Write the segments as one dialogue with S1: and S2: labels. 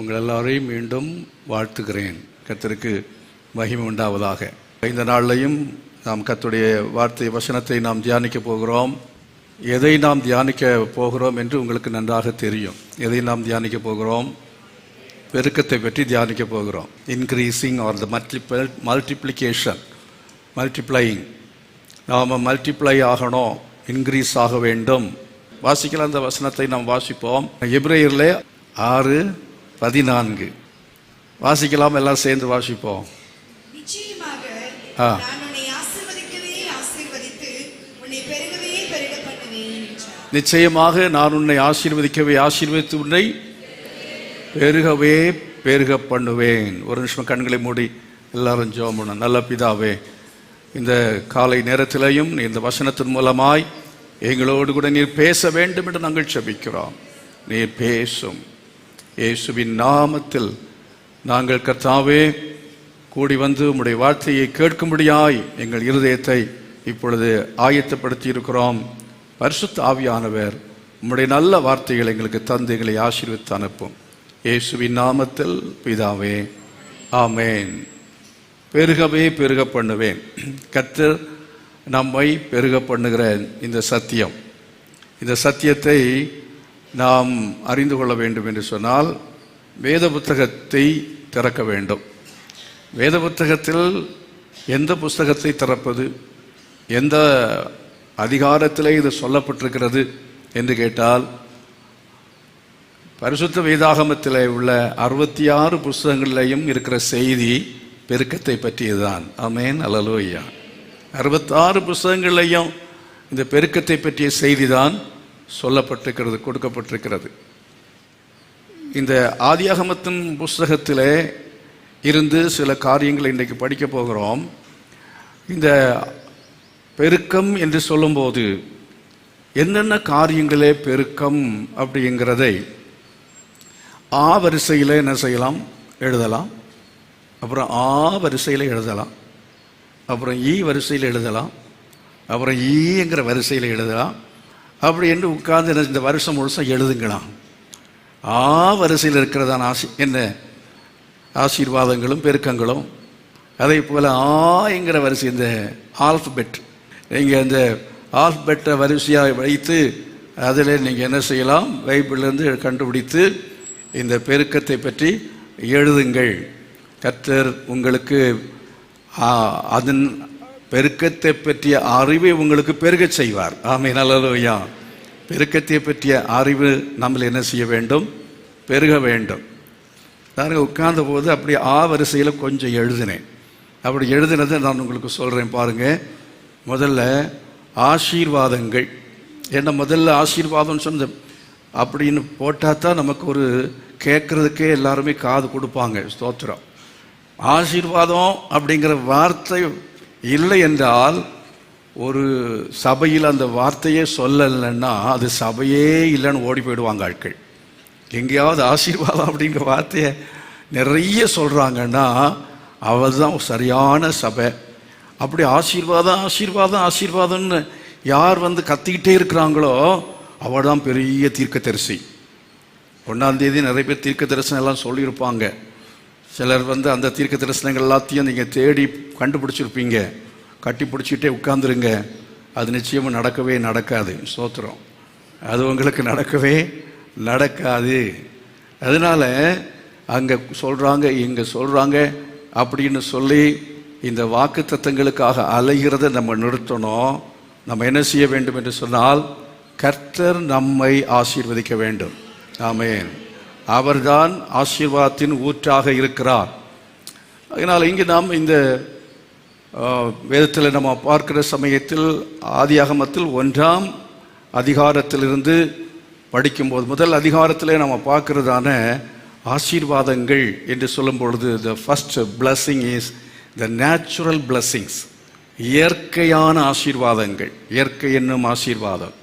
S1: உங்கள் எல்லாரையும் மீண்டும் வாழ்த்துகிறேன். கர்த்தருக்கு மகிமை உண்டாவதாக. இந்த நாளிலையும் நாம் கர்த்தருடைய வார்த்தை வசனத்தை நாம் தியானிக்க போகிறோம். எதை நாம் தியானிக்க போகிறோம் என்று உங்களுக்கு நன்றாக தெரியும். எதை நாம் தியானிக்க போகிறோம்? பெருக்கத்தை பற்றி தியானிக்க போகிறோம். இன்க்ரீசிங் ஆர் த மல்டிப்ளிகேஷன், மல்டிப்ளையிங். நாம் மல்டிப்ளை ஆகணும், இன்க்ரீஸ் ஆக வேண்டும். வாசிக்கலாம், அந்த வசனத்தை நாம் வாசிப்போம். எபிரேயரில் 6:14 வாசிக்கலாம். எல்லாம் சேர்ந்து வாசிப்போம். நிச்சயமாக நான் உன்னை ஆசீர்வதிக்கவே ஆசீர்வதித்து உன்னை பெருகவே பெருக பண்ணுவேன். ஒரு நிமிஷம் கண்களை மூடி எல்லாரும் ஜெபம் பண்ணணும். நல்ல பிதாவே, இந்த காலை நேரத்திலையும் இந்த வசனத்தின் மூலமாய் எங்களோடு கூட நீர் பேச வேண்டும் என்று நாங்கள் ஜெபிக்கிறோம். நீர் பேசும். இயேசுவின் நாமத்தில் நாங்கள் கர்த்தாவே கூடி வந்து உம்முடைய வார்த்தையை கேட்கும்படியாய் எங்கள் இருதயத்தை இப்பொழுது ஆயத்தப்படுத்தி இருக்கிறோம். பரிசுத்த ஆவியானவர் உம்முடைய நல்ல வார்த்தைகளை எங்களுக்கு தந்து எங்களை ஆசீர்வதித்து அனுப்பும். இயேசுவின் நாமத்தில் பிதாவே, ஆமேன். பெருகவே பெருக பண்ணுவேன். கர்த்தர் நம்மை பெருக பண்ணுகிற இந்த சத்தியம், இந்த சத்தியத்தை நாம் அறிந்து கொள்ள வேண்டும் என்று சொன்னால் வேத புத்தகத்தை திறக்க வேண்டும். வேத புத்தகத்தில் எந்த புஸ்தகத்தை திறப்பது, எந்த அதிகாரத்திலே இது சொல்லப்பட்டிருக்கிறது என்று கேட்டால், பரிசுத்த வேதாகமத்தில் உள்ள 66 புஸ்தகங்களிலையும் இருக்கிற செய்தி பெருக்கத்தை பற்றியதுதான். ஆமென், அல்லேலூயா. 66 புஸ்தகங்களிலையும் இந்த பெருக்கத்தை பற்றிய செய்தி தான் சொல்லப்பட்டிருக்கிறது, கொடுக்கப்பட்டிருக்கிறது. இந்த ஆதியாகமத்தின் புஸ்தகத்திலே இருந்து சில காரியங்களை இன்றைக்கு படிக்க போகிறோம். இந்த பெருக்கம் என்று சொல்லும்போது என்னென்ன காரியங்களே பெருக்கம் அப்படிங்கிறதை ஆ வரிசையில் என்ன செய்யலாம், எழுதலாம். அப்புறம் ஆ வரிசையில் எழுதலாம். அப்புறம் ஈ வரிசையில் எழுதலாம். அப்புறம் ஈங்கிற வரிசையில் எழுதலாம். அப்படி என்று உட்கார்ந்து இந்த வருஷம் முழுசும் எழுதுங்களாம். ஆ வரிசையில் இருக்கிறதான என்ன ஆசீர்வாதங்களும் பெருக்கங்களும், அதே போல் ஆங்கிற வரிசை, இந்த ஆல்ஃபபெட், நீங்கள் இந்த ஆல்ஃபபெட்டை வரிசையாக வைத்து அதில் நீங்கள் என்ன செய்யலாம், பைபிளிலிருந்து கண்டுபிடித்து இந்த பெருக்கத்தை பற்றி எழுதுங்கள். கர்த்தர் உங்களுக்கு அதன் பெருக்கத்தை பற்றிய அறிவை உங்களுக்கு பெருகச் செய்வார். ஆமென், அல்லேலூயா. பெருக்கத்தை பற்றிய அறிவு நம்மளை என்ன செய்ய வேண்டும், பெருக வேண்டும். நான் உட்கார்ந்த போது அப்படி ஆ வரிசையில் கொஞ்சம் எழுதினேன். அப்படி எழுதினதை நான் உங்களுக்கு சொல்கிறேன் பாருங்கள். முதல்ல ஆசீர்வாதங்கள். என்ன முதல்ல ஆசீர்வாதம் சொன்ன அப்படின்னு போட்டால் தான் நமக்கு ஒரு கேட்குறதுக்கே எல்லாருமே காது கொடுப்பாங்க. ஸ்தோத்திரம். ஆசீர்வாதம் அப்படிங்கிற வார்த்தை இல்லை என்றால், ஒரு சபையில் அந்த வார்த்தையே சொல்லலைன்னா அது சபையே இல்லைன்னு ஓடி போயிடுவாங்க ஆட்கள். எங்கேயாவது ஆசீர்வாதம் அப்படிங்கிற வார்த்தையை நிறைய சொல்கிறாங்கன்னா அவள் தான் சரியான சபை. அப்படி ஆசீர்வாதம் ஆசீர்வாதம் ஆசீர்வாதம்னு யார் வந்து கத்திக்கிட்டே இருக்கிறாங்களோ அவள் தான் பெரிய தீர்க்கதரிசி. 1ஆம் தேதி நிறைய பேர் தீர்க்க தரிசனம் எல்லாம் சொல்லியிருப்பாங்க. சிலர் வந்து அந்த தீர்க்க தரிசனங்கள் எல்லாத்தையும் நீங்கள் தேடி கண்டுபிடிச்சிருப்பீங்க. கட்டி பிடிச்சிக்கிட்டே உட்கார்ந்துருங்க. அது நிச்சயமாக நடக்கவே நடக்காது. ஸ்தோத்திரம். அது உங்களுக்கு நடக்கவே நடக்காது. அதனால் அங்கே சொல்கிறாங்க, இங்கே சொல்கிறாங்க அப்படின்னு சொல்லி இந்த வாக்கு தத்தங்களுக்காக அலைகிறத நம்ம நிறுத்தணும். நம்ம என்ன செய்ய வேண்டும் என்று சொன்னால், கர்த்தர் நம்மை ஆசீர்வதிக்க வேண்டும். ஆமென். அவர்தான் ஆசீர்வாதத்தின் ஊற்றாக இருக்கிறார். அதனால் இங்கே நாம் இந்த வேதத்தில் நம்ம பார்க்கிற சமயத்தில் ஆதியாகமத்தில் 1ஆம் அதிகாரத்திலிருந்து படிக்கும்போது முதல் அதிகாரத்தில் நம்ம பார்க்கிறதான ஆசீர்வாதங்கள் என்று சொல்லும் பொழுது, the first blessing is the natural blessings. இயற்கையான ஆசீர்வாதங்கள். இயற்கை என்னும் ஆசீர்வாதம்.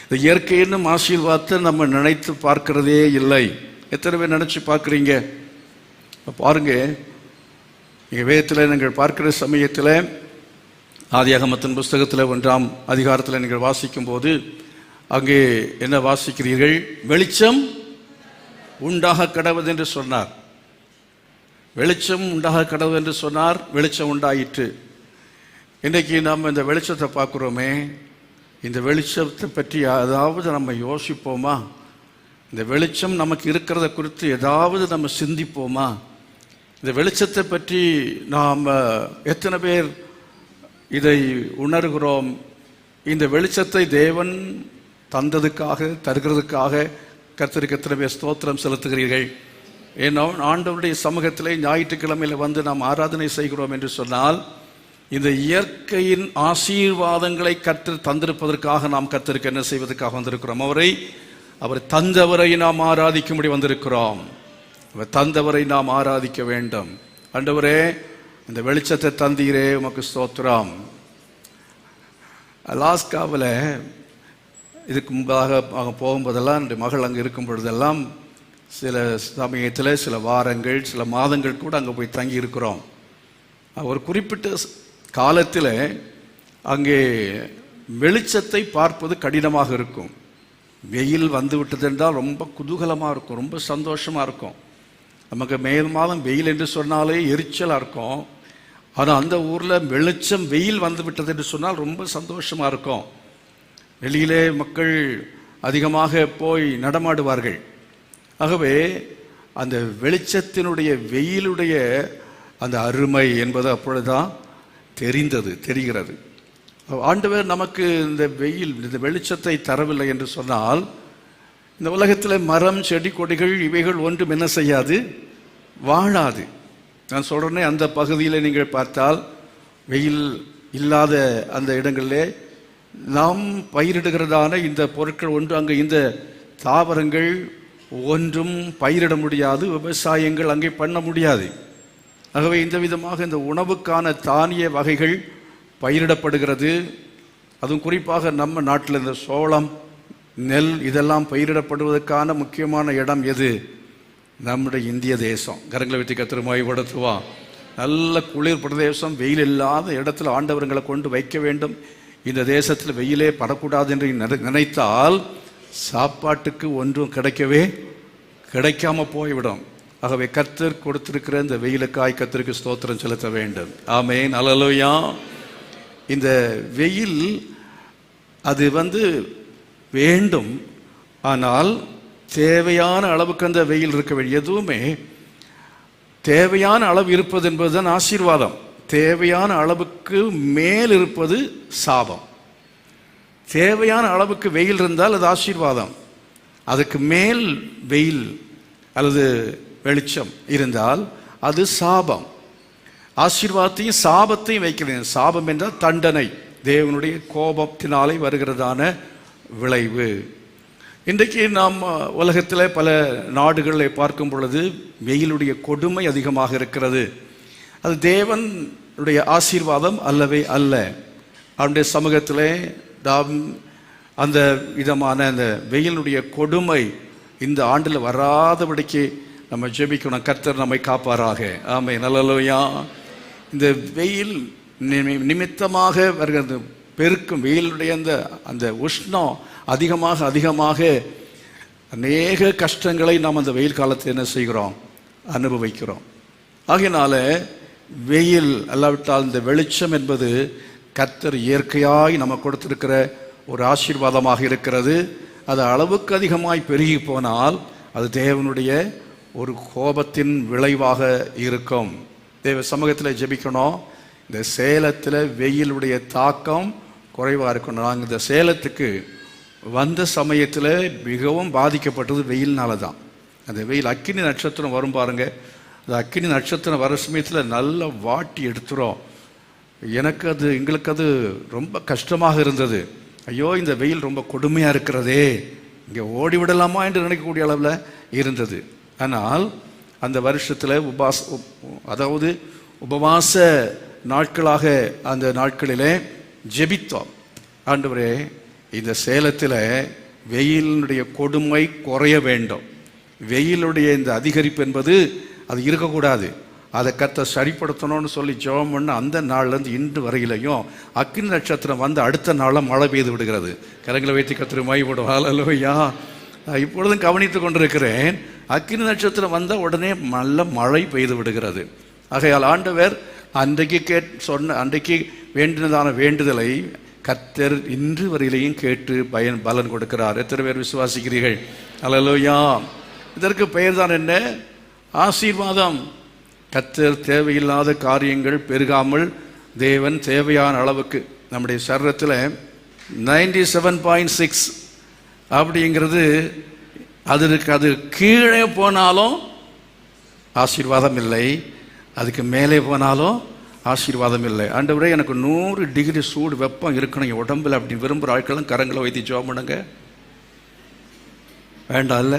S1: இந்த இயற்கை என்னும் ஆசீர்வாதத்தை நம்ம நினைத்து பார்க்கிறதே இல்லை. எத்தனை பேர் நினச்சி பார்க்குறீங்க? பாருங்க, நீங்கள் வேதத்தில் நீங்கள் பார்க்கிற சமயத்தில் ஆதியாகமத்தின் புஸ்தகத்தில் 1ஆம் அதிகாரத்தில் நீங்கள் வாசிக்கும் போது அங்கே என்ன வாசிக்கிறீர்கள்? வெளிச்சம் உண்டாக கடவுது என்று சொன்னார். வெளிச்சம் உண்டாக கடவுது என்று சொன்னார். வெளிச்சம் உண்டாயிற்று. இன்றைக்கி நாம் இந்த வெளிச்சத்தை பார்க்குறோமே, இந்த வெளிச்சத்தை பற்றி ஏதாவது நம்ம யோசிப்போமா? இந்த வெளிச்சம் நமக்கு இருக்கிறத குறித்து ஏதாவது நம்ம சிந்திப்போமா? இந்த வெளிச்சத்தை பற்றி நாம் எத்தனை பேர் இதை உணர்கிறோம்? இந்த வெளிச்சத்தை தேவன் தந்ததுக்காக, தருகிறதுக்காக கர்த்தருக்கு எத்தனை பேர் ஸ்தோத்திரம் செலுத்துகிறீர்கள்? ஏன்னா ஆண்டவருடைய சமூகத்திலே ஞாயிற்றுக்கிழமையில் வந்து நாம் ஆராதனை செய்கிறோம் என்று சொன்னால், இந்த இயற்கையின் ஆசீர்வாதங்களை கர்த்தர் தந்திருப்பதற்காக நாம் கர்த்தருக்கு என்ன செய்வதற்காக வந்திருக்கிறோம்? அவர் தந்தவரை நாம் ஆராதிக்கும்படி வந்திருக்கிறோம். அவர் தந்தவரை நாம் ஆராதிக்க வேண்டும். ஆண்டவரே, இந்த வெளிச்சத்தை தந்தீரே, உமக்கு ஸ்தோத்திரம். அலாஸ்காவில் இதுக்கு முன்பாக அங்கே போகும்போதெல்லாம் என்னுடைய மகள் அங்கே இருக்கும் பொழுதெல்லாம் சில சமயத்தில் சில வாரங்கள், சில மாதங்கள் கூட அங்கே போய் தங்கி இருக்கிறோம். ஒரு குறிப்பிட்ட காலத்தில் அங்கே வெளிச்சத்தை பார்ப்பது கடினமாக இருக்கும். வெயில் வந்து விட்டது என்றால் ரொம்ப குதூகலமாக இருக்கும், ரொம்ப சந்தோஷமாக இருக்கும். நமக்கு மே மாதம் வெயில் என்று சொன்னாலே எரிச்சலாக இருக்கும். ஆனால் அந்த ஊரில் வெளிச்சம், வெயில் வந்து விட்டது என்று சொன்னால் ரொம்ப சந்தோஷமாக இருக்கும். வெளியிலே மக்கள் அதிகமாக போய் நடமாடுவார்கள். ஆகவே அந்த வெளிச்சத்தினுடைய, வெயிலுடைய அந்த அருமை என்பது அப்பொழுதுதான் தெரிகிறது. ஆண்டவர் நமக்கு இந்த வெயில், இந்த வெளிச்சத்தை தரவில்லை என்று சொன்னால், இந்த உலகத்தில் மரம், செடி, கொடிகள் இவைகள் ஒன்றும் என்ன செய்யாது? வாழாது. நான் சொல்கிறேனே, அந்த பகுதியில் நீங்கள் பார்த்தால் வெயில் இல்லாத அந்த இடங்களிலே நாம் பயிரிடுகிறதான இந்த பொருட்கள் ஒன்று, அங்கே இந்த தாவரங்கள் ஒன்றும் பயிரிட முடியாது, விவசாயங்கள் அங்கே பண்ண முடியாது. ஆகவே இந்த விதமாக இந்த உணவுக்கான தானிய வகைகள் பயிரிடப்படுகிறது. அதுவும் குறிப்பாக நம்ம நாட்டில் இந்த சோளம், நெல் இதெல்லாம் பயிரிடப்படுவதற்கான முக்கியமான இடம் எது? நம்முடைய இந்திய தேசம். கரங்களை வெற்றி கர்த்தர் மகிமைப்படுத்துவான். நல்ல குளிர் பிரதேசம், வெயில் இல்லாத இடத்துல ஆண்டவர்களை கொண்டு வைக்க வேண்டும். இந்த தேசத்தில் வெயிலே படக்கூடாது என்று நினைத்தால் சாப்பாட்டுக்கு ஒன்றும் கிடைக்காம போய்விடும். ஆகவே கர்த்தர் கொடுத்திருக்கிற இந்த வெயிலுக்காய் கர்த்தருக்கு ஸ்தோத்திரம் செலுத்த வேண்டும். ஆமென், அல்லேலூயா. இந்த வெயில் அது வேண்டும், ஆனால் தேவையான அளவுக்கு அந்த வெயில் இருக்க வேண்டும். எதுவுமே தேவையான அளவு இருப்பது என்பதுதான் ஆசீர்வாதம். தேவையான அளவுக்கு மேல் இருப்பது சாபம். தேவையான அளவுக்கு வெயில் இருந்தால் அது ஆசீர்வாதம். அதுக்கு மேல் வெயில் அல்லது வெளிச்சம் இருந்தால் அது சாபம். ஆசீர்வாதத்தையும் சாபத்தையும் வைக்கிறேன். சாபம் என்றால் தண்டனை, தேவனுடைய கோபத்தினாலே வருகிறதான விளைவு. இன்றைக்கு நாம் உலகத்தில் பல நாடுகளை பார்க்கும் பொழுது வெயிலுடைய கொடுமை அதிகமாக இருக்கிறது. அது தேவனுடைய ஆசீர்வாதம் அல்லவே அல்ல. அவனுடைய சமூகத்திலே நாம் அந்த விதமான அந்த வெயிலுடைய கொடுமை இந்த ஆண்டில் வராதபடிக்கு நம்ம ஜெபிக்கணும். கர்த்தர் நம்மை காப்பாராக. ஆமென், அல்லேலூயா. இந்த வெயில் நிமித்தமாக வருகிறது பெருக்கும் வெயிலுடைய அந்த உஷ்ணம் அதிகமாக அநேக கஷ்டங்களை நாம் அந்த வெயில் காலத்தில் என்ன செய்கிறோம்? அனுபவிக்கிறோம். ஆகையினால வெயில் அல்லாவிட்டால் இந்த வெளிச்சம் என்பது கர்த்தர் இயற்கையாய் நம்ம கொடுத்திருக்கிற ஒரு ஆசீர்வாதமாக இருக்கிறது. அது அளவுக்கு அதிகமாய் பெருகி போனால் அது தேவனுடைய ஒரு கோபத்தின் விளைவாக இருக்கும். தேவ சமூகத்தில் ஜெபிக்கணும். இந்த சேலத்தில் வெயிலுடைய தாக்கம் குறைவாக இருக்கணும். நாங்கள் இந்த சேலத்துக்கு வந்த சமயத்தில் மிகவும் பாதிக்கப்பட்டது வெயில்னால தான். அந்த வெயில் அக்கினி நட்சத்திரம் வரும் பாருங்க, அந்த அக்கினி நட்சத்திரம் வர சமயத்தில் நல்லா வாட்டி எடுத்துரும். எங்களுக்கு அது ரொம்ப கஷ்டமாக இருந்தது. ஐயோ, இந்த வெயில் ரொம்ப கொடுமையாக இருக்கிறதே, இங்கே ஓடிவிடலாமா என்று நினைக்கக்கூடிய அளவில் இருந்தது. ஆனால் அந்த வருஷத்தில் உபவாச நாட்களாக அந்த நாட்களிலே ஜெபித்தோம். ஆண்டவரே, இந்த சேலத்தில் வெயிலுடைய கொடுமை குறைய வேண்டும். வெயிலுடைய இந்த அதிகரிப்பு என்பது அது இருக்கக்கூடாது. அதை கர்த்தர் சரிப்படுத்தணும்னு சொல்லி ஜெபம் பண்ண அந்த நாள்லேருந்து இன்று வரையிலையும் அக்கினி நட்சத்திரம் அடுத்த நாளில் மழை பெய்து விடுகிறது. கரங்களை வைத்து கர்த்தர் மகிமைப்படுவார். அல்லேலூயா. இப்பொழுதும் கவனித்து கொண்டிருக்கிறேன். அக்கினி நட்சத்திரம் வந்தால் உடனே நல்ல மழை பெய்து விடுகிறது. ஆகையால் ஆண்டவர் அன்றைக்கு வேண்டினதான வேண்டுதலை கர்த்தர் இன்று வரையிலையும் கேட்டு பலன் கொடுக்கிறார். எத்தனை பேர் விசுவாசிக்கிறீர்கள்? அல்லேலூயா. இதற்கு பெயர் தான் என்ன? ஆசீர்வாதம். கர்த்தர் தேவையில்லாத காரியங்கள் பெருகாமல் தேவன் தேவையான அளவுக்கு நம்முடைய சரீரத்தில் 97.6 அப்படிங்கிறது அது கீழே போனாலும் ஆசீர்வாதம் இல்லை, அதுக்கு மேலே போனாலும் ஆசீர்வாதம் இல்லை. ஆண்டவரே எனக்கு 100 டிகிரி சூடு வெப்பம் இருக்கணும் என் உடம்புல அப்படின்னு விரும்புகிற ஆட்களும் கரங்களை வைத்து ஜெபம் பண்ணுங்க. வேண்டாம்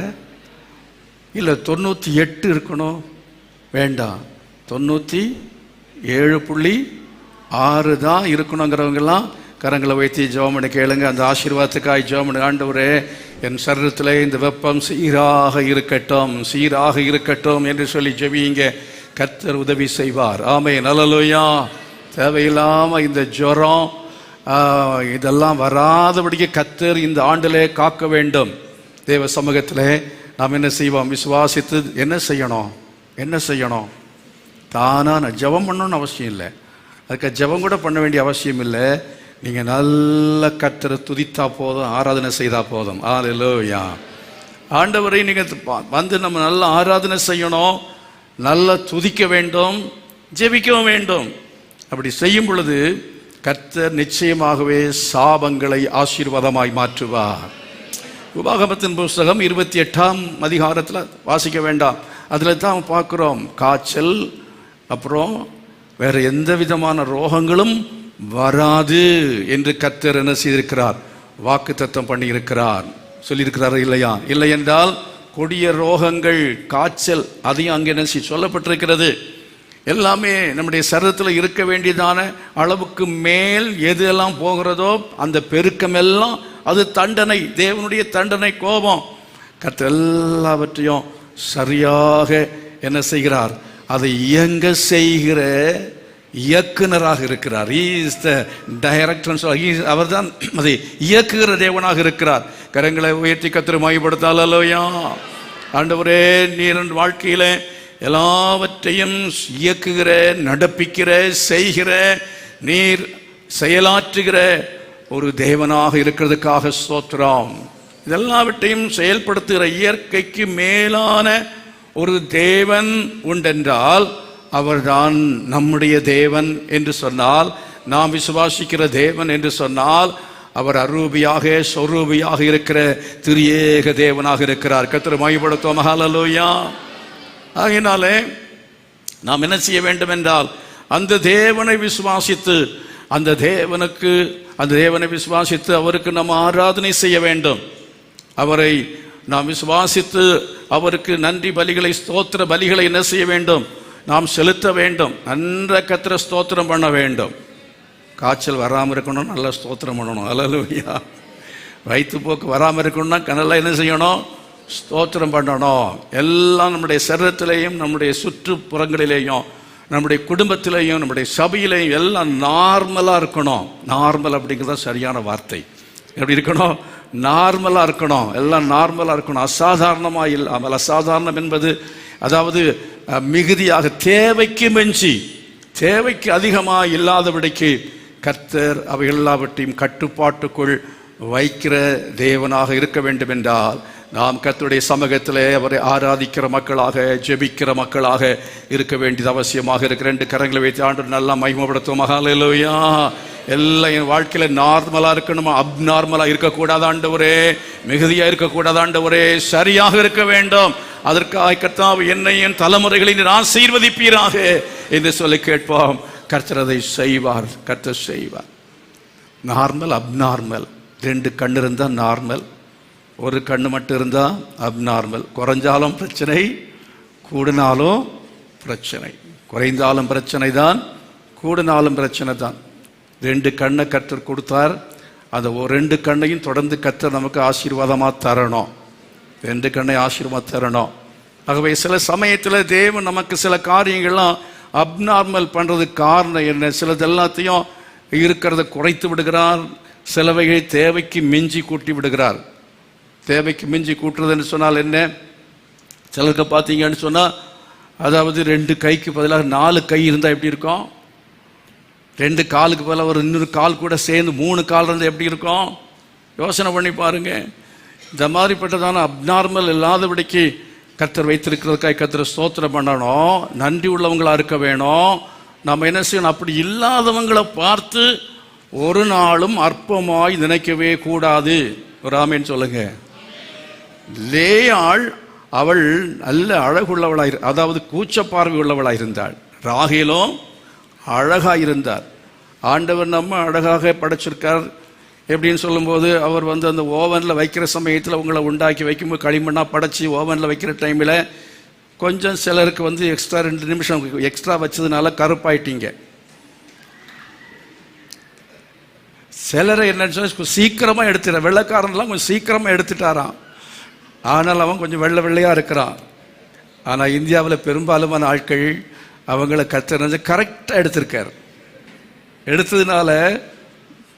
S1: இல்லை 98 இருக்கணும், வேண்டாம் 97.6 தான் இருக்கணுங்கிறவங்கெல்லாம் கரங்களை வைத்து ஜெபம் பண்ணி கேளுங்க. அந்த ஆசீர்வாதத்துக்காய் ஜெபம் பண்ணி, ஆண்டவரே என் சரீரத்தில் இந்த வெப்பம் சீராக இருக்கட்டும் என்று சொல்லி ஜெபிங்க. கர்த்தர் உதவி செய்வார். ஆமென். அல்லேலூயா. தேவையில்லாமல் இந்த ஜுரம் இதெல்லாம் வராதபடிக்கு கர்த்தர் இந்த ஆண்டிலே காக்க வேண்டும். தேவ சமூகத்தில் நாம் என்ன செய்வோம்? விசுவாசித்து என்ன செய்யணும்? தானாக நான் ஜெபம் பண்ணணும்னு அவசியம் இல்லை, அதுக்கு ஜெபம் கூட பண்ண வேண்டிய அவசியம் இல்லை. நீங்கள் நல்ல கர்த்தரை துதித்தா போதும், ஆராதனை செய்தால் போதும். அல்லேலூயா. ஆண்டவரை நீங்கள் வந்து நம்ம நல்ல ஆராதனை செய்யணும், நல்லா துதிக்க வேண்டும், ஜெபிக்கவும் வேண்டும். அப்படி செய்யும் பொழுது கர்த்தர் நிச்சயமாகவே சாபங்களை ஆசீர்வாதமாய் மாற்றுவார். உபாகமத்தின் புஸ்தகம் 28ஆம் அதிகாரத்தில் வாசிக்க வேண்டாம், அதில் தான் பார்க்குறோம் காய்ச்சல் அப்புறம் வேறு எந்த விதமான ரோகங்களும் வராது என்று கர்த்தர் என்ன செய்திருக்கிறார்? வாக்குத்தத்தம் பண்ணியிருக்கிறார். சொல்லியிருக்கிறார் இல்லையா? இல்லை என்றால் கொடிய ரோகங்கள், காய்ச்சல் அதையும் அங்கே என்ன சொல்லப்பட்டிருக்கிறது. எல்லாமே நம்முடைய சரீரத்தில் இருக்க வேண்டியதான அளவுக்கு மேல் எது எல்லாம் போகிறதோ அந்த பெருக்கம் எல்லாம் அது தண்டனை, தேவனுடைய தண்டனை, கோபம். கர்த்தர் எல்லாவற்றையும் சரியாக என்ன செய்கிறார்? அதை இயங்க செய்கிற இயக்குனராக இருக்கிறார். அவர் தான் அதை இயக்குகிற தேவனாக இருக்கிறார். கரங்களை உயர்த்தி கர்த்தரை மகிமைப்படுத்தால். அல்லேலூயா. ஆண்டவரே நீர் வாழ்க்கையில எல்லாவற்றையும் இயக்குகிற, நடப்பிக்கிற, செய்கிற, நீர் செயலாற்றுகிற ஒரு தேவனாக இருக்கிறதுக்காக ஸ்தோத்திரம். இதெல்லாவற்றையும் செயல்படுத்துகிற இயற்கைக்கு மேலான ஒரு தேவன் உண்டென்றால் அவர்தான் நம்முடைய தேவன் என்று சொன்னால், நாம் விசுவாசிக்கிற தேவன் என்று சொன்னால் அவர் அரூபியாக சொரூபியாக இருக்கிற திரியேக தேவனாக இருக்கிறார். கர்த்தரை மகிமைப்படுத்துவோம். ஹல்லேலூயா. ஆகையினாலே நாம் என்ன செய்ய வேண்டும் என்றால் அந்த தேவனை விசுவாசித்து அவருக்கு நாம் ஆராதனை செய்ய வேண்டும். அவரை நாம் விசுவாசித்து அவருக்கு நன்றி பலிகளை, ஸ்தோத்திர பலிகளை என்ன செய்ய வேண்டும்? நாம் செலுத்த வேண்டும். நன்ற கர்த்தரை ஸ்தோத்திரம் பண்ண வேண்டும். காய்ச்சல் வராமல் இருக்கணும், நல்லா ஸ்தோத்திரம் பண்ணணும். அல்லேலூயா. வயிற்றுப்போக்கு வராமல் இருக்கணும்னா நல்லா என்ன செய்யணும்? ஸ்தோத்திரம் பண்ணணும். எல்லாம் நம்முடைய சரீரத்திலேயும், நம்முடைய சுற்றுப்புறங்களிலேயும், நம்முடைய குடும்பத்திலேயும், நம்முடைய சபையிலேயும் எல்லாம் நார்மலாக இருக்கணும். நார்மல் அப்படிங்கிறது சரியான வார்த்தை. எப்படி இருக்கணும்? நார்மலாக இருக்கணும். எல்லாம் நார்மலாக இருக்கணும். அசாதாரணமாக இல்லாமல். அசாதாரணம் என்பது அதாவது மிகுதியாக, தேவைக்கு மிஞ்சி, தேவைக்கு அதிகமாக இல்லாதபடிக்கு கர்த்தர் அவை எல்லாவற்றையும் கட்டுப்பாட்டுக்குள் வைக்கிற தேவனாக இருக்க வேண்டும் என்றால் நாம் கர்த்தருடைய சமூகத்திலே அவரை ஆராதிக்கிற மக்களாக, ஜெபிக்கிற மக்களாக இருக்க வேண்டியது அவசியமாக இருக்கு. 2 கரங்களை வைத்து ஆண்டவர் நல்லா மகிமைப்படுத்துவோம். ஹல்லேலூயா. எல்லாம் என் வாழ்க்கையில் நார்மலாக இருக்கணுமா? அப்நார்மலாக இருக்கக்கூடாது ஆண்டவரே, மிகுதியாக இருக்கக்கூடாது ஆண்டவரே, சரியாக இருக்க வேண்டும். அதற்காக கர்த்தாவே என்னை என் தலைமுறைகளை நீர் ஆசீர்வதிப்பீராக என்று சொல்லி கேட்போம். கர்த்தர் அதை செய்வார். கர்த்தர் செய்வார். நார்மல், அப்நார்மல் 2 கண்ணு இருந்தால் நார்மல், 1 கண்ணு மட்டும் இருந்தால் அப்நார்மல். குறைஞ்சாலும் பிரச்சனை, கூடினாலும் பிரச்சனை. குறைந்தாலும் பிரச்சனை தான், கூடினாலும் பிரச்சனை தான். 2 கண்ணை கர்த்தர் கொடுத்தார். அந்த 2 கண்ணையும் தொடர்ந்து கர்த்தர் நமக்கு ஆசீர்வாதமாக தரணும். 2 கண்ணை ஆசீர்வாதம் தரணும். ஆகவே சில சமயத்தில் தேவன் நமக்கு சில காரியங்கள்லாம் அப்நார்மல் பண்ணுறதுக்கு காரணம் என்ன? சிலது எல்லாத்தையும் இருக்கிறத குறைத்து விடுகிறார், சிலவைகளை தேவைக்கு மிஞ்சி கூட்டி விடுகிறார். தேவைக்கு மிஞ்சி கூட்டுறதுன்னு சொன்னால் என்ன? சிலருக்கு பார்த்தீங்கன்னு சொன்னால், அதாவது 2 கைக்கு பதிலாக 4 கை இருந்தால் எப்படி இருக்கும்? 2 காலுக்கு பதிலாக ஒரு இன்னொரு கால் கூட சேர்ந்து 3 கால் இருந்தால் எப்படி இருக்கும்? யோசனை பண்ணி பாருங்க. இந்த மாதிரிப்பட்டதான அப்நார்மல் இல்லாதபடிக்கு கர்த்தர் வைத்திருக்கிறதுக்காக கர்த்தர் ஸ்தோத்திரம் பண்ணணும். நன்றி உள்ளவங்களாக இருக்க வேணும். நம்ம என்ன செய்யணும்? அப்படி இல்லாதவங்களை பார்த்து ஒரு நாளும் அற்பமாய் நினைக்கவே கூடாது. ஒரு ஆமேன்னு சொல்லுங்க. லேயாள் அவள் நல்ல அழகுள்ளவளாய், அதாவது கூச்ச பார்வை உள்ளவளாய் இருந்தாள். ராகேலும் அழகாக இருந்தார். ஆண்டவர் நம்ம அழகாக படைச்சிருக்கார். எப்படின்னு சொல்லும்போது, அவர் அந்த ஓவனில் வைக்கிற சமயத்தில் உங்களை உண்டாக்கி வைக்கும்போது களிமண்ணாக படைச்சி ஓவனில் வைக்கிற டைமில் கொஞ்சம் சிலருக்கு எக்ஸ்ட்ரா 2 நிமிஷம் எக்ஸ்ட்ரா வச்சதுனால கருப்பாயிட்டீங்க. சிலரை என்னன்னு சொல்லி சீக்கிரமாக எடுத்துட்டார். வெள்ளைக்காரன்லாம் கொஞ்சம் சீக்கிரமாக எடுத்துட்டாராம். ஆனால் அவன் கொஞ்சம் வெள்ளையாக இருக்கிறான். ஆனால் இந்தியாவில் பெரும்பாலுமான ஆட்கள் அவங்கள கர்த்தர் கரெக்டாக எடுத்திருக்கார். எடுத்ததுனால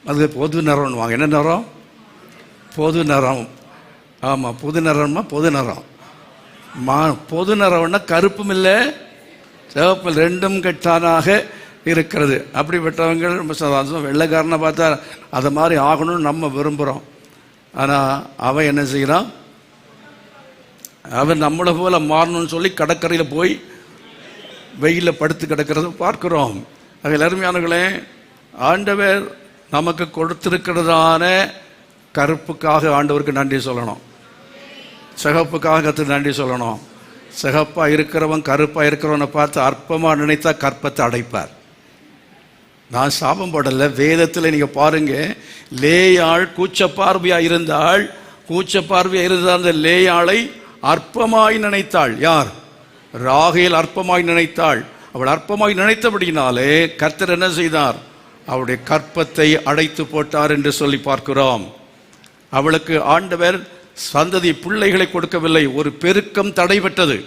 S1: அது பொது நிறம்வாங்க. என்ன நிறம்? பொது நிறம். ஆமாம், புது நிறம்னா பொது நிறம். பொது நிறம்னா கருப்பும் இல்லை சிவப்பு, 2ம் கட்டானாக இருக்கிறது. அப்படிப்பட்டவங்க ரொம்ப சந்தோஷம். வெள்ளைக்காரனை பார்த்தா அதை மாதிரி ஆகணும்னு நம்ம விரும்புகிறோம். ஆனால் அவன் என்ன செய்கிறான்? அவன் நம்மளை போல மாறணும்னு சொல்லி கடற்கரையில் போய் வெயிலில் படுத்து கிடக்கிறத பார்க்குறோம். அது அருமையானவர்களே, ஆண்டவர் நமக்கு கொடுத்திருக்கிறதான கருப்புக்காக ஆண்டவருக்கு நன்றி சொல்லணும். சிகப்புக்காக கற்றுக்கு நன்றி சொல்லணும். சிகப்பாக இருக்கிறவன் கருப்பாக இருக்கிறவனை பார்த்து அற்பமாக நினைத்தா கற்பத்தை அடைப்பார். நான் சாபம் போடலை. வேதத்தில் நீங்கள் பாருங்க, லேயாள் கூச்ச பார்வையாக இருந்தாள். கூச்ச பார்வையாக இருந்த அந்த லேயாளை அற்பமாய் நினைத்தாள். யார்? ராகேல் அற்பமாய் நினைத்தாள். அவள் அற்பமாய் நினைத்தபடினாலே கர்த்தர் என்ன செய்தார்? அவளுடைய கற்பத்தை அடைத்து போட்டார் என்று சொல்லி பார்க்கிறோம். அவளுக்கு ஆண்டவர் சந்ததி பிள்ளைகளை கொடுக்கவில்லை. ஒரு பெருக்கம் தடைபட்டது.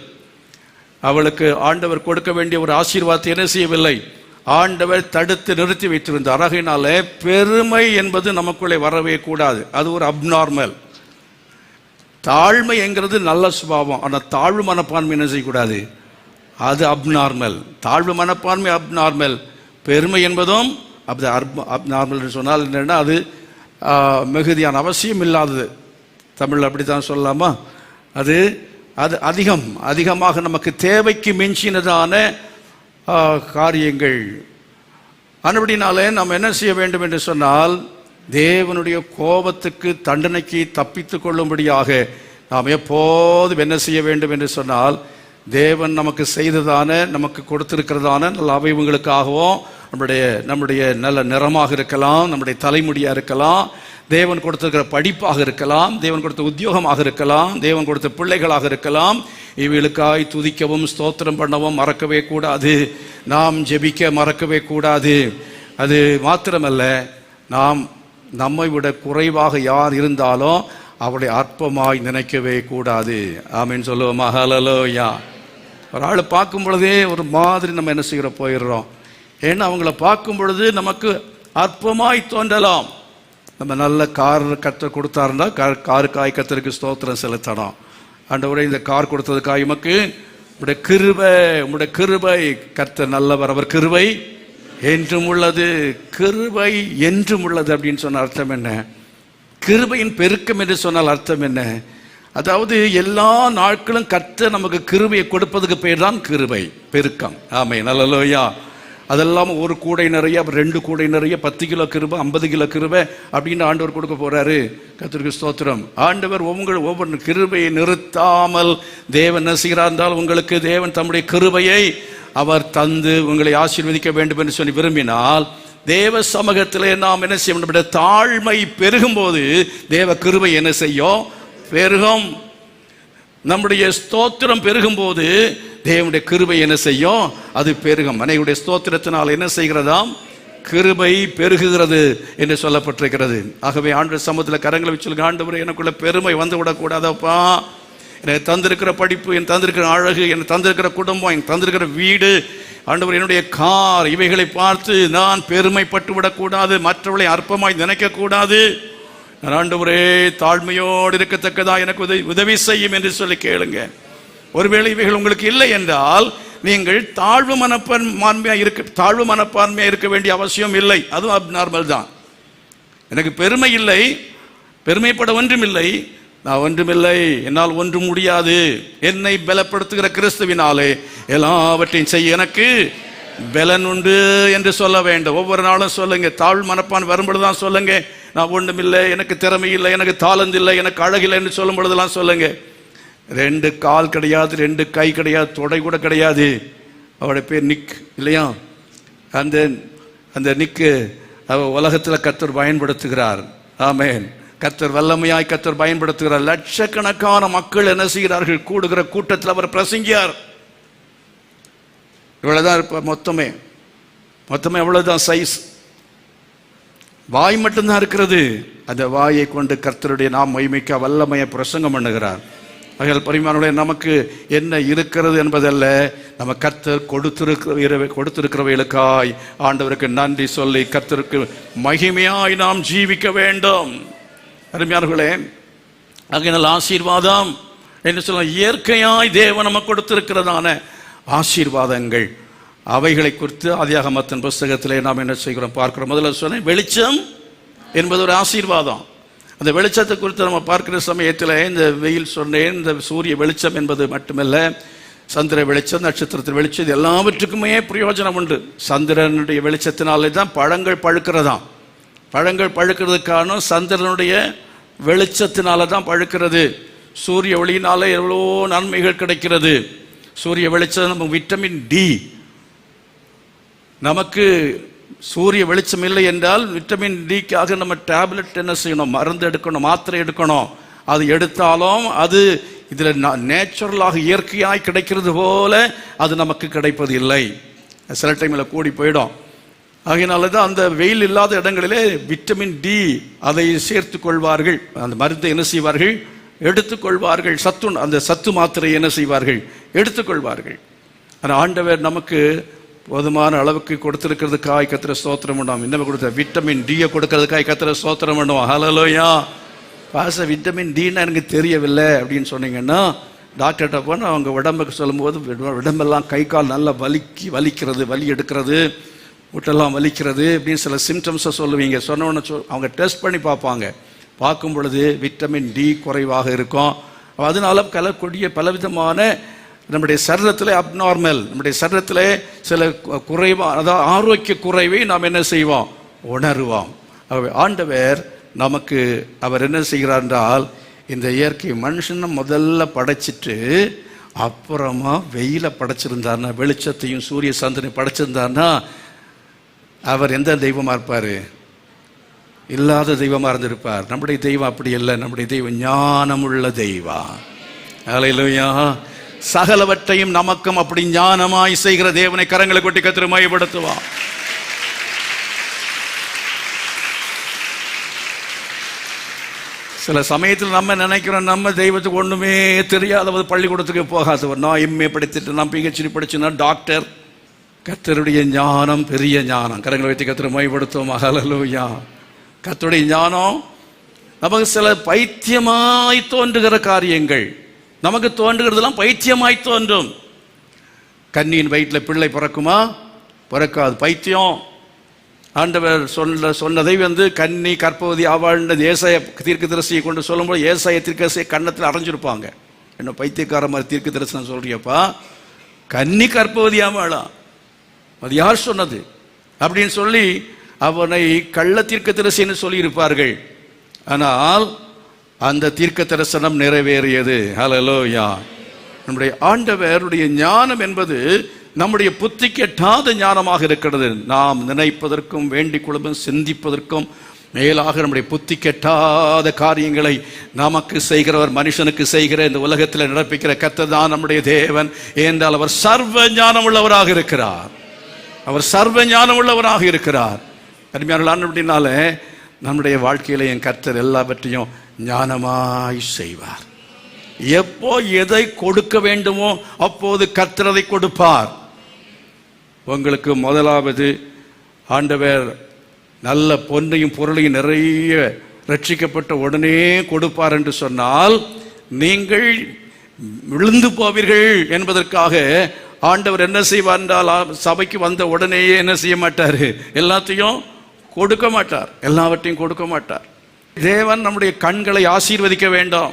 S1: அவளுக்கு ஆண்டவர் கொடுக்க வேண்டிய ஒரு ஆசீர்வாதத்தை என்ன செய்யவில்லை? ஆண்டவர் தடுத்து நிறுத்தி வைத்திருந்தார். ஆகையினாலே பெருமை என்பது நமக்குள்ளே வரவே கூடாது. அது ஒரு அப்நார்மல். தாழ்மை என்கிறது நல்ல சுபாவம். ஆனால் தாழ்வு மனப்பான்மை என்ன செய்யக்கூடாது? அது அப்நார்மல். தாழ்வு மனப்பான்மை அப்நார்மல். பெருமை என்பதும் அப்படி அப்நார்மல் சொன்னால் என்னென்னா, அது மிகுதியான அவசியம் இல்லாதது. தமிழில் அப்படி தான் சொல்லலாமா? அது அது அதிகமாக நமக்கு தேவைக்கு மிஞ்சினதான காரியங்கள். அப்படினாலே நாம் என்ன செய்ய வேண்டும் என்று சொன்னால், தேவனுடைய கோபத்துக்கு தண்டனைக்கு தப்பித்து கொள்ளும்படியாக நாம் எப்போதும் என்ன செய்ய வேண்டும் என்று சொன்னால், தேவன் நமக்கு செய்ததான, நமக்கு கொடுத்திருக்கிறதான நல்ல அவயவங்களுக்காகவும், நம்முடைய நல்ல நிறமாக இருக்கலாம், நம்முடைய தலைமுடியாக இருக்கலாம், தேவன் கொடுத்திருக்கிற படிப்பாக இருக்கலாம், தேவன் கொடுத்த உத்தியோகமாக இருக்கலாம், தேவன் கொடுத்த பிள்ளைகளாக இருக்கலாம், இவைகளுக்காய் துதிக்கவும் ஸ்தோத்திரம் பண்ணவும் மறக்கவே கூடாது. நாம் ஜெபிக்க மறக்கவே கூடாது. அது மாத்திரமல்ல, நாம் நம்மை விட குறைவாக யார் இருந்தாலும் அவளை அற்பமாய் நினைக்கவே கூடாது. ஆமீன் சொல்லுவோமா? ஹல்லேலூயா. ஒரு ஆளை பார்க்கும் பொழுதே ஒரு மாதிரி நம்ம என்ன செய்கிற போயிடுறோம். ஏன்னா அவங்கள பார்க்கும் பொழுது நமக்கு அற்பமாய் தோன்றலாம். நம்ம நல்ல கார் கர்த்தர் கொடுத்தாருந்தா காருக்காய் கர்த்தருக்கு ஸ்தோத்திரம் செலுத்தணும். ஆண்டவரே, இந்த கார் கொடுத்ததுக்காய் உமக்கு உம்முடைய கிருபை கர்த்தர் நல்லவர், அவர் கிருபை என்றும் உள்ளது. கிருபை என்றும் உள்ளது அப்படின்னு சொன்ன அர்த்தம் என்ன? கிருபையின் பெருக்கம் என்று சொன்னால் அர்த்தம் என்ன? அதாவது எல்லா நாட்களும் கர்த்தர் நமக்கு கிருபையை கொடுப்பதுக்கு பேர் தான் கிருபை, பெருக்கம். ஆமென், அல்லேலூயா. அதெல்லாம் ஒரு கூடை நிறைய, 2 கூடை நிறைய 10 கிலோ கிருபை, 50 கிலோ கிருபை அப்படின்னு ஆண்டவர் கொடுக்க போறாரு. கர்த்தருக்கு ஸ்தோத்திரம். ஆண்டவர் ஒவ்வொரு கிருபையை நிறுத்தாமல் தேவன் நசிகரா இருந்தால் உங்களுக்கு தேவன் தம்முடைய கிருபையை அவர் தந்து உங்களை ஆசீர்வதிக்க வேண்டும் என்று சொல்லி விரும்பினால், தேவ சமூகத்திலே நாம் என்ன செய்ய வேண்டும்? தாழ்மை பெருகும் போது தேவ கிருபை என்ன செய்யும்? பெருகும். நம்முடைய ஸ்தோத்திரம் பெருகும் போது தேவனுடைய கிருபை என்ன செய்யும்? அது பெருகும். அனைவருடைய ஸ்தோத்திரத்தினால் என்ன செய்கிறதாம்? கிருபை பெருகுகிறது என்று சொல்லப்பட்டிருக்கிறது. ஆகவே ஆண்டவர் சமூகத்தில் கரங்களை வச்சு சொல்லுங்க, ஆண்டவரே, எனக்குள்ள பெருமை வந்து விடக்கூடாதப்பா. எனக்கு தந்திருக்கிற படிப்பு, என் தந்திருக்கிற அழகு, எனக்கு தந்திருக்கிற குடும்பம், எனக்கு தந்திருக்கிற வீடு, ஆண்டவர் என்னுடைய கார், இவைகளை பார்த்து நான் பெருமைப்பட்டு விடக்கூடாது, மற்றவர்களை அற்பமாய் நினைக்கக்கூடாது. ஆண்டவரே, தாழ்மையோடு இருக்கத்தக்கதா எனக்கு உதவி செய்யும் என்று சொல்லி கேளுங்க. ஒருவேளை இவைகள் உங்களுக்கு இல்லை என்றால் நீங்கள் தாழ்வு மனப்பான்மையா இருக்க வேண்டிய அவசியம் இல்லை. அதுவும் அப்நார்மல் தான். எனக்கு பெருமை இல்லை, பெருமைப்பட ஒன்றுமில்லை, நான் ஒன்றுமில்லை, என்னால் ஒன்றும் முடியாது, என்னை பலப்படுத்துகிற கிறிஸ்துவினாலே எல்லாவற்றையும் செய்ய எனக்கு பலன் உண்டு என்று சொல்ல வேண்டும். ஒவ்வொரு நாளும் சொல்லுங்க. தாழ்வு மனப்பான் வரும்பொழுதுதான் சொல்லுங்க, நான் ஒன்றுமில்லை, எனக்கு திறமை இல்லை, எனக்கு தாளந்து இல்லை, எனக்கு அழகில்லை என்று சொல்லும் பொழுதுலாம் சொல்லுங்க. 2 கால் கிடையாது, 2 கை கிடையாது, தொடை கூட கிடையாது. அவருடைய பேர் நிக் இல்லையா? அந்த நிக்கு உலகத்தில் கர்த்தர் பயன்படுத்துகிறார். ஆமென். கர்த்தர் வல்லமையாய் கர்த்தர் பயன்படுத்துகிறார். லட்சக்கணக்கான மக்கள் என்ன செய்கிறார்கள்? கூடுகிற கூட்டத்தில் அவர் பிரசங்கியார். இவ்வளவுதான் இருப்பார். மொத்தமே அவ்வளவுதான் சைஸ். வாய் மட்டும்தான் இருக்கிறது. அந்த வாயை கொண்டு கர்த்தருடைய நாம் மகிமைக்க வல்லமையை பிரசங்கம் பண்ணுகிறார். ஆகையால் பரிமாணங்களே, நமக்கு என்ன இருக்கிறது என்பதல்ல, நம்ம கர்த்தர் கொடுத்திருக்கிறவைகளுக்காய் ஆண்டவருக்கு நன்றி சொல்லி கர்த்தருக்கு மகிமையாய் நாம் ஜீவிக்க வேண்டும். அருமையானவர்களே, ஆகையால் ஆசீர்வாதம் என்று சொல்ல, இயற்கையாய் தேவன் நமக்கு கொடுத்திருக்கிறதான ஆசீர்வாதங்கள், அவைகளை குறித்து ஆதியாகமத்தின் புஸ்தகத்திலே நாம் என்ன செய்கிறோம் பார்க்கிறோம். முதல்ல சொன்னேன், வெளிச்சம் என்பது ஒரு ஆசீர்வாதம். அந்த வெளிச்சத்தை குறித்து நம்ம பார்க்கிற சமயத்தில் இந்த வெயில் சொன்னேன், இந்த சூரிய வெளிச்சம் என்பது மட்டுமல்ல, சந்திர வெளிச்சம், நட்சத்திரத்தின் வெளிச்சம், இது எல்லாவற்றுக்குமே பிரயோஜனம் உண்டு. சந்திரனுடைய வெளிச்சத்தினாலே தான் பழங்கள் பழுக்கிறதாம். பழங்கள் பழுக்கிறதுக்கான சந்திரனுடைய வெளிச்சத்தினால தான் பழுக்கிறது. சூரிய ஒளியினால எவ்வளோ நன்மைகள் கிடைக்கிறது. சூரிய வெளிச்சம், நம்ம விட்டமின் டி, நமக்கு சூரிய வெளிச்சம் இல்லை என்றால் விட்டமின் டிக்காக நம்ம டேப்லெட் என்ன செய்யணும்? மருந்து எடுக்கணும், மாத்திரை எடுக்கணும். அது எடுத்தாலும் அது இதில் நேச்சுரலாக இயற்கையாய் கிடைக்கிறது போல அது நமக்கு கிடைப்பது இல்லை. சில டைமில் கூடி போயிடும். ஆகையினால தான் அந்த வெயில் இல்லாத இடங்களிலே விட்டமின் டி அதை சேர்த்து கொள்வார்கள். அந்த மருந்தை என்ன செய்வார்கள்? எடுத்துக்கொள்வார்கள். அந்த சத்து மாத்திரை என்ன செய்வார்கள்? எடுத்துக்கொள்வார்கள். ஆனால் ஆண்டவர் நமக்கு போதுமான அளவுக்கு கொடுத்திருக்கிறதுக்காய் கர்த்தரை ஸ்தோத்திரம் பண்ணுவோம். இன்னும் கொடுத்த விட்டமின் டியை கொடுக்கறதுக்காய் கர்த்தரை ஸ்தோத்திரம் பண்ணுவோம். ஹல்லேலூயா. பாச விட்டமின் டின்னா எனக்கு தெரியவில்லை அப்படின்னு சொன்னீங்கன்னா, டாக்டர்கிட்ட போனால் அவங்க உடம்புக்கு சொல்லும்போது உடம்பெல்லாம் கை கால் நல்லா வலிக்கிறது, வலி எடுக்கிறது, முட்டெல்லாம் வலிக்கிறது அப்படின்னு சில சிம்டம்ஸை சொல்லுவீங்க. சொன்னோன்னு அவங்க டெஸ்ட் பண்ணி பார்ப்பாங்க. பார்க்கும் பொழுது விட்டமின் டி குறைவாக இருக்கும். அதனால கலக்கூடிய பலவிதமான நம்முடைய சரீரத்தில் அப்நார்மல், நம்முடைய சரீரத்தில் சில குறைவாக, அதாவது ஆரோக்கிய குறைவை நாம் என்ன செய்வோம்? உணர்வோம். ஆண்டவர் நமக்கு அவர் என்ன செய்கிறார் என்றால், இந்த இயற்கை மனுஷனை முதல்ல படைச்சிட்டு அப்புறமா வெயில படைச்சிருந்தார்னா, வெளிச்சத்தையும் சூரிய சந்திரனை படைச்சிருந்தார்னா, அவர் எந்த தெய்வமா இருப்பாரு? இல்லாத தெய்வமா இருந்திருப்பார். நம்முடைய தெய்வம் அப்படி இல்லை. நம்முடைய தெய்வம் ஞானமுள்ள தெய்வம். ஹல்லேலூயா. சகலவற்றையும் நமக்கும் அப்படி ஞானமாய் செய்கிற தேவனை கரங்களை கொட்டி கர்த்தரை மகிமைப்படுத்துவார். சில சமயத்தில் நம்ம நினைக்கிறோம், நம்ம தெய்வத்துக்கு ஒண்ணுமே தெரியாதவர், பள்ளிக்கூடத்துக்கு போகாதவர், நான் எம்ஏ படித்துட்டு, நான் பிஹெச்டி படிச்சுன்னா டாக்டர். கர்த்தருடைய ஞானம் பெரிய ஞானம். கரங்களை வைத்து கர்த்தரை மகிமைப்படுத்துவோம். ஹல்லேலூயா. கர்த்தருடைய ஞானம் நமக்கு சில பைத்தியமாய் தோன்றுகிற காரியங்கள், நமக்கு தோன்றுகிறதுலாம் பைத்தியமாய் தோன்றும். கன்னியின் வயிற்றில் பிள்ளை பிறக்குமா? பிறக்காது, பைத்தியம். ஆண்டவர் சொன்னதை கன்னி கற்பவதி ஆவாழ்ந்த ஏசாய தீர்க்கதரிசியை கொண்டு சொல்லும்போது ஏசாய தீர்க்கதரிசியை கன்னத்தில் அரைஞ்சிருப்பாங்க. என்ன பைத்தியக்கார மாதிரி தீர்க்க தரிசனம் சொல்றியப்பா? கன்னி கற்பவதி ஆவாளா? அது யார் சொன்னது அப்படின்னு சொல்லி அவனை கள்ள தீர்க்க தரிசின்னு சொல்லி இருப்பார்கள். ஆனால் அந்த தீர்க்க தரிசனம் நிறைவேறியது. ஹல்லேலூயா. நம்முடைய ஆண்டவருடைய ஞானம் என்பது நம்முடைய புத்திக்கு எட்டாத ஞானமாக இருக்கிறது. நாம் நினைப்பதற்கும் வேண்டிக் கொள்ளும் சிந்திப்பதற்கும் மேலாக நம்முடைய புத்திக்கு எட்டாத காரியங்களை நமக்கு செய்கிறவர், மனுஷனுக்கு செய்கிற இந்த உலகத்தில் நடப்பிக்கிற கர்த்தர் தான் நம்முடைய தேவன். ஏனென்றால் அவர் சர்வ ஞானம் உள்ளவராக இருக்கிறார். அவர் சர்வ ஞானம் உள்ளவராக இருக்கிறார். அருமையானவர்களே, அப்படின்னால நம்முடைய வாழ்க்கையில என் கர்த்தர் எல்லாவற்றையும் ஞானமாய் செய்வார். எப்போ எதை கொடுக்க வேண்டுமோ அப்போது கர்த்தர் அதை கொடுப்பார். உங்களுக்கு முதலாவது ஆண்டவர் நல்ல பொன்னையும் பொருளையும் நிறைய ரட்சிக்கப்பட்ட உடனே கொடுப்பார் என்று சொன்னால், நீங்கள் விழுந்து போவீர்கள் என்பதற்காக ஆண்டவர் என்ன செய்வார் என்றால், சபைக்கு வந்த உடனேயே என்ன செய்ய மாட்டார், எல்லாத்தையும் கொடுக்க மாட்டார், எல்லாவற்றையும் கொடுக்க மாட்டார். தேவன் நம்முடைய கண்களை ஆசீர்வதிக்க வேண்டும்.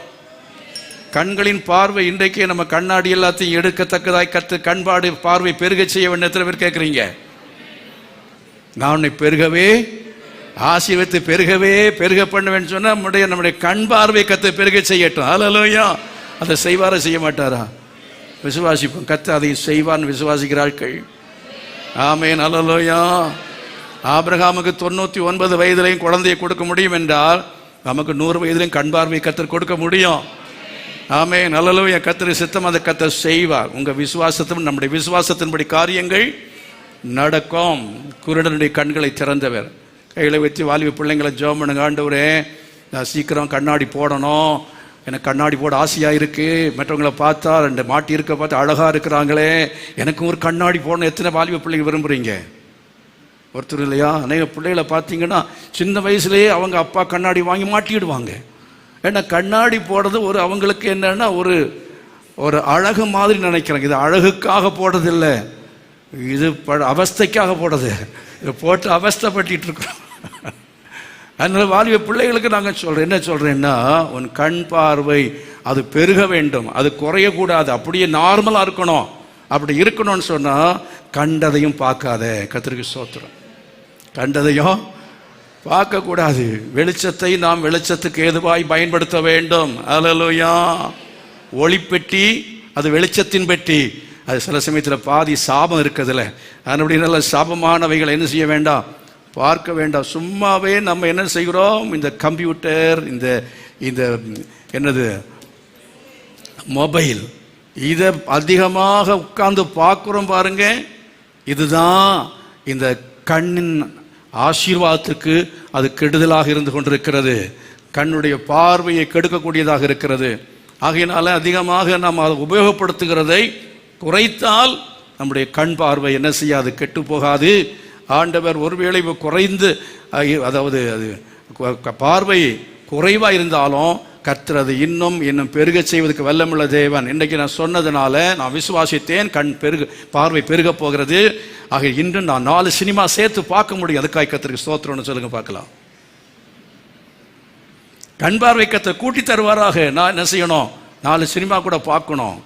S1: கண்களின் பார்வை இன்றைக்கே நம்ம கண்ணாடி எல்லாத்தையும் எடுக்கத்தக்கதாய் கற்று கண்பாடு பார்வை பெருக செய்ய வேண்டும். எத்தனை பேர் கேட்குறீங்க? நான் உன்னை பெருகவே ஆசீர்வதித்து பெருகவே பெருக பண்ணுவேன்னு சொன்னால் நம்முடைய கண் பார்வை கத்தை பெருக செய்யட்டும். ஹல்லேலூயா. அதை செய்வாரா செய்ய மாட்டாரா? விசுவாசிப்போம். கத்த அதை செய்வான்னு விசுவாசிக்கிறார்கள். ஆமென். ஹல்லேலூயா. ஆபிரகாமுக்கு 99 வயதிலையும் குழந்தையை கொடுக்க முடியும் என்றால் நமக்கு 100 வயதிலையும் கண் பார்வை கத்தர் கொடுக்க முடியும். ஆமென். ஹல்லேலூயா. கத்தர் சித்தம் அதை கத்தர் செய்வார். உங்கள் விசுவாசத்தின் நம்முடைய விசுவாசத்தின்படி காரியங்கள் நடக்கும். குருடனுடைய கண்களை திறந்தவர். கையில் வச்சு வாலிப பிள்ளைங்களை ஜெபம் பண்ணுங்க. ஆண்டவரே, நான் சீக்கிரம் கண்ணாடி போடணும், எனக்கு கண்ணாடி போட ஆசையாக இருக்குது. மற்றவங்களை பார்த்தா 2 மாட்டி இருக்க பார்த்து அழகாக இருக்கிறாங்களே, எனக்கும் ஒரு கண்ணாடி போடணும். எத்தனை வாலிப பிள்ளைங்க விரும்புகிறீங்க? ஒருத்தர் இல்லையா? அநேக பிள்ளைகளை பார்த்தீங்கன்னா சின்ன வயசுலேயே அவங்க அப்பா கண்ணாடி வாங்கி மாட்டிடுவாங்க. ஏன்னா கண்ணாடி போடுறது ஒரு அவங்களுக்கு என்னன்னா ஒரு அழகு மாதிரி நினைக்கிறாங்க. இது அழகுக்காக போடுறதில்லை, இது அவஸ்தைக்காக போடுறது. இதை போட்டு அவஸ்தைப்பட்டு இருக்கிறோம். அதனால வாலிப பிள்ளைகளுக்கு நாங்கள் சொல்கிறேன், என்ன சொல்கிறேன்னா, உன் கண் பார்வை அது பெருக வேண்டும், அது குறையக்கூடாது, அப்படியே நார்மலாக இருக்கணும். அப்படி இருக்கணும்னு சொன்னால் கண்டதையும் பார்க்காத. கர்த்தருக்கு ஸ்தோத்திரம். கண்டதையும் பார்க்கக்கூடாது. வெளிச்சத்தை நாம் வெளிச்சத்துக்கு ஏதுவாய் பயன்படுத்த வேண்டும். ஹல்லேலூயா. ஒளிப்பெட்டி அது வெளிச்சத்தின் பெட்டி. அது சில சமயத்தில் பாதி சாபம் இருக்குதுல்ல, அதனுடைய நல்ல சாபமானவைகளை என்ன செய்ய வேண்டாம், பார்க்க வேண்டாம். சும்மாவே நம்ம என்ன செய்கிறோம், இந்த கம்ப்யூட்டர், இந்த என்னது மொபைல், இதை அதிகமாக உட்கார்ந்து பார்க்குறோம் பாருங்க. இதுதான் இந்த கண்ணின் ஆசீர்வாதத்துக்கு அது கெடுதலாக இருந்து கொண்டிருக்கிறது. கண்ணுடைய பார்வையை கெடுக்கக்கூடியதாக இருக்கிறது. ஆகையினால அதிகமாக நாம் அதை உபயோகப்படுத்துகிறதை குறைத்தால் நம்முடைய கண் பார்வை என்ன செய்யாது, கெட்டு போகாது. ஆண்டவர் ஒருவேளை குறைந்து, அதாவது அது பார்வை குறைவாக இருந்தாலும் கர்த்தர் இன்னும் பெருக செய்வதற்கு வல்லமுள்ள தேவன். இன்றைக்கு நான் சொன்னதுனால நான் விசுவாசித்தேன், கண் பார்வை பெருக போகிறது. ஆக இன்று நான் 4 சினிமா சேர்த்து பார்க்க முடியும். அதுக்காக கர்த்தருக்கு ஸ்தோத்திரம்னு சொல்லுங்க பார்க்கலாம். கண் பார்வை கர்த்தர் கூட்டி தருவாராக. நான் என்ன செய்யணும், 4 சினிமா கூட பார்க்கணும்.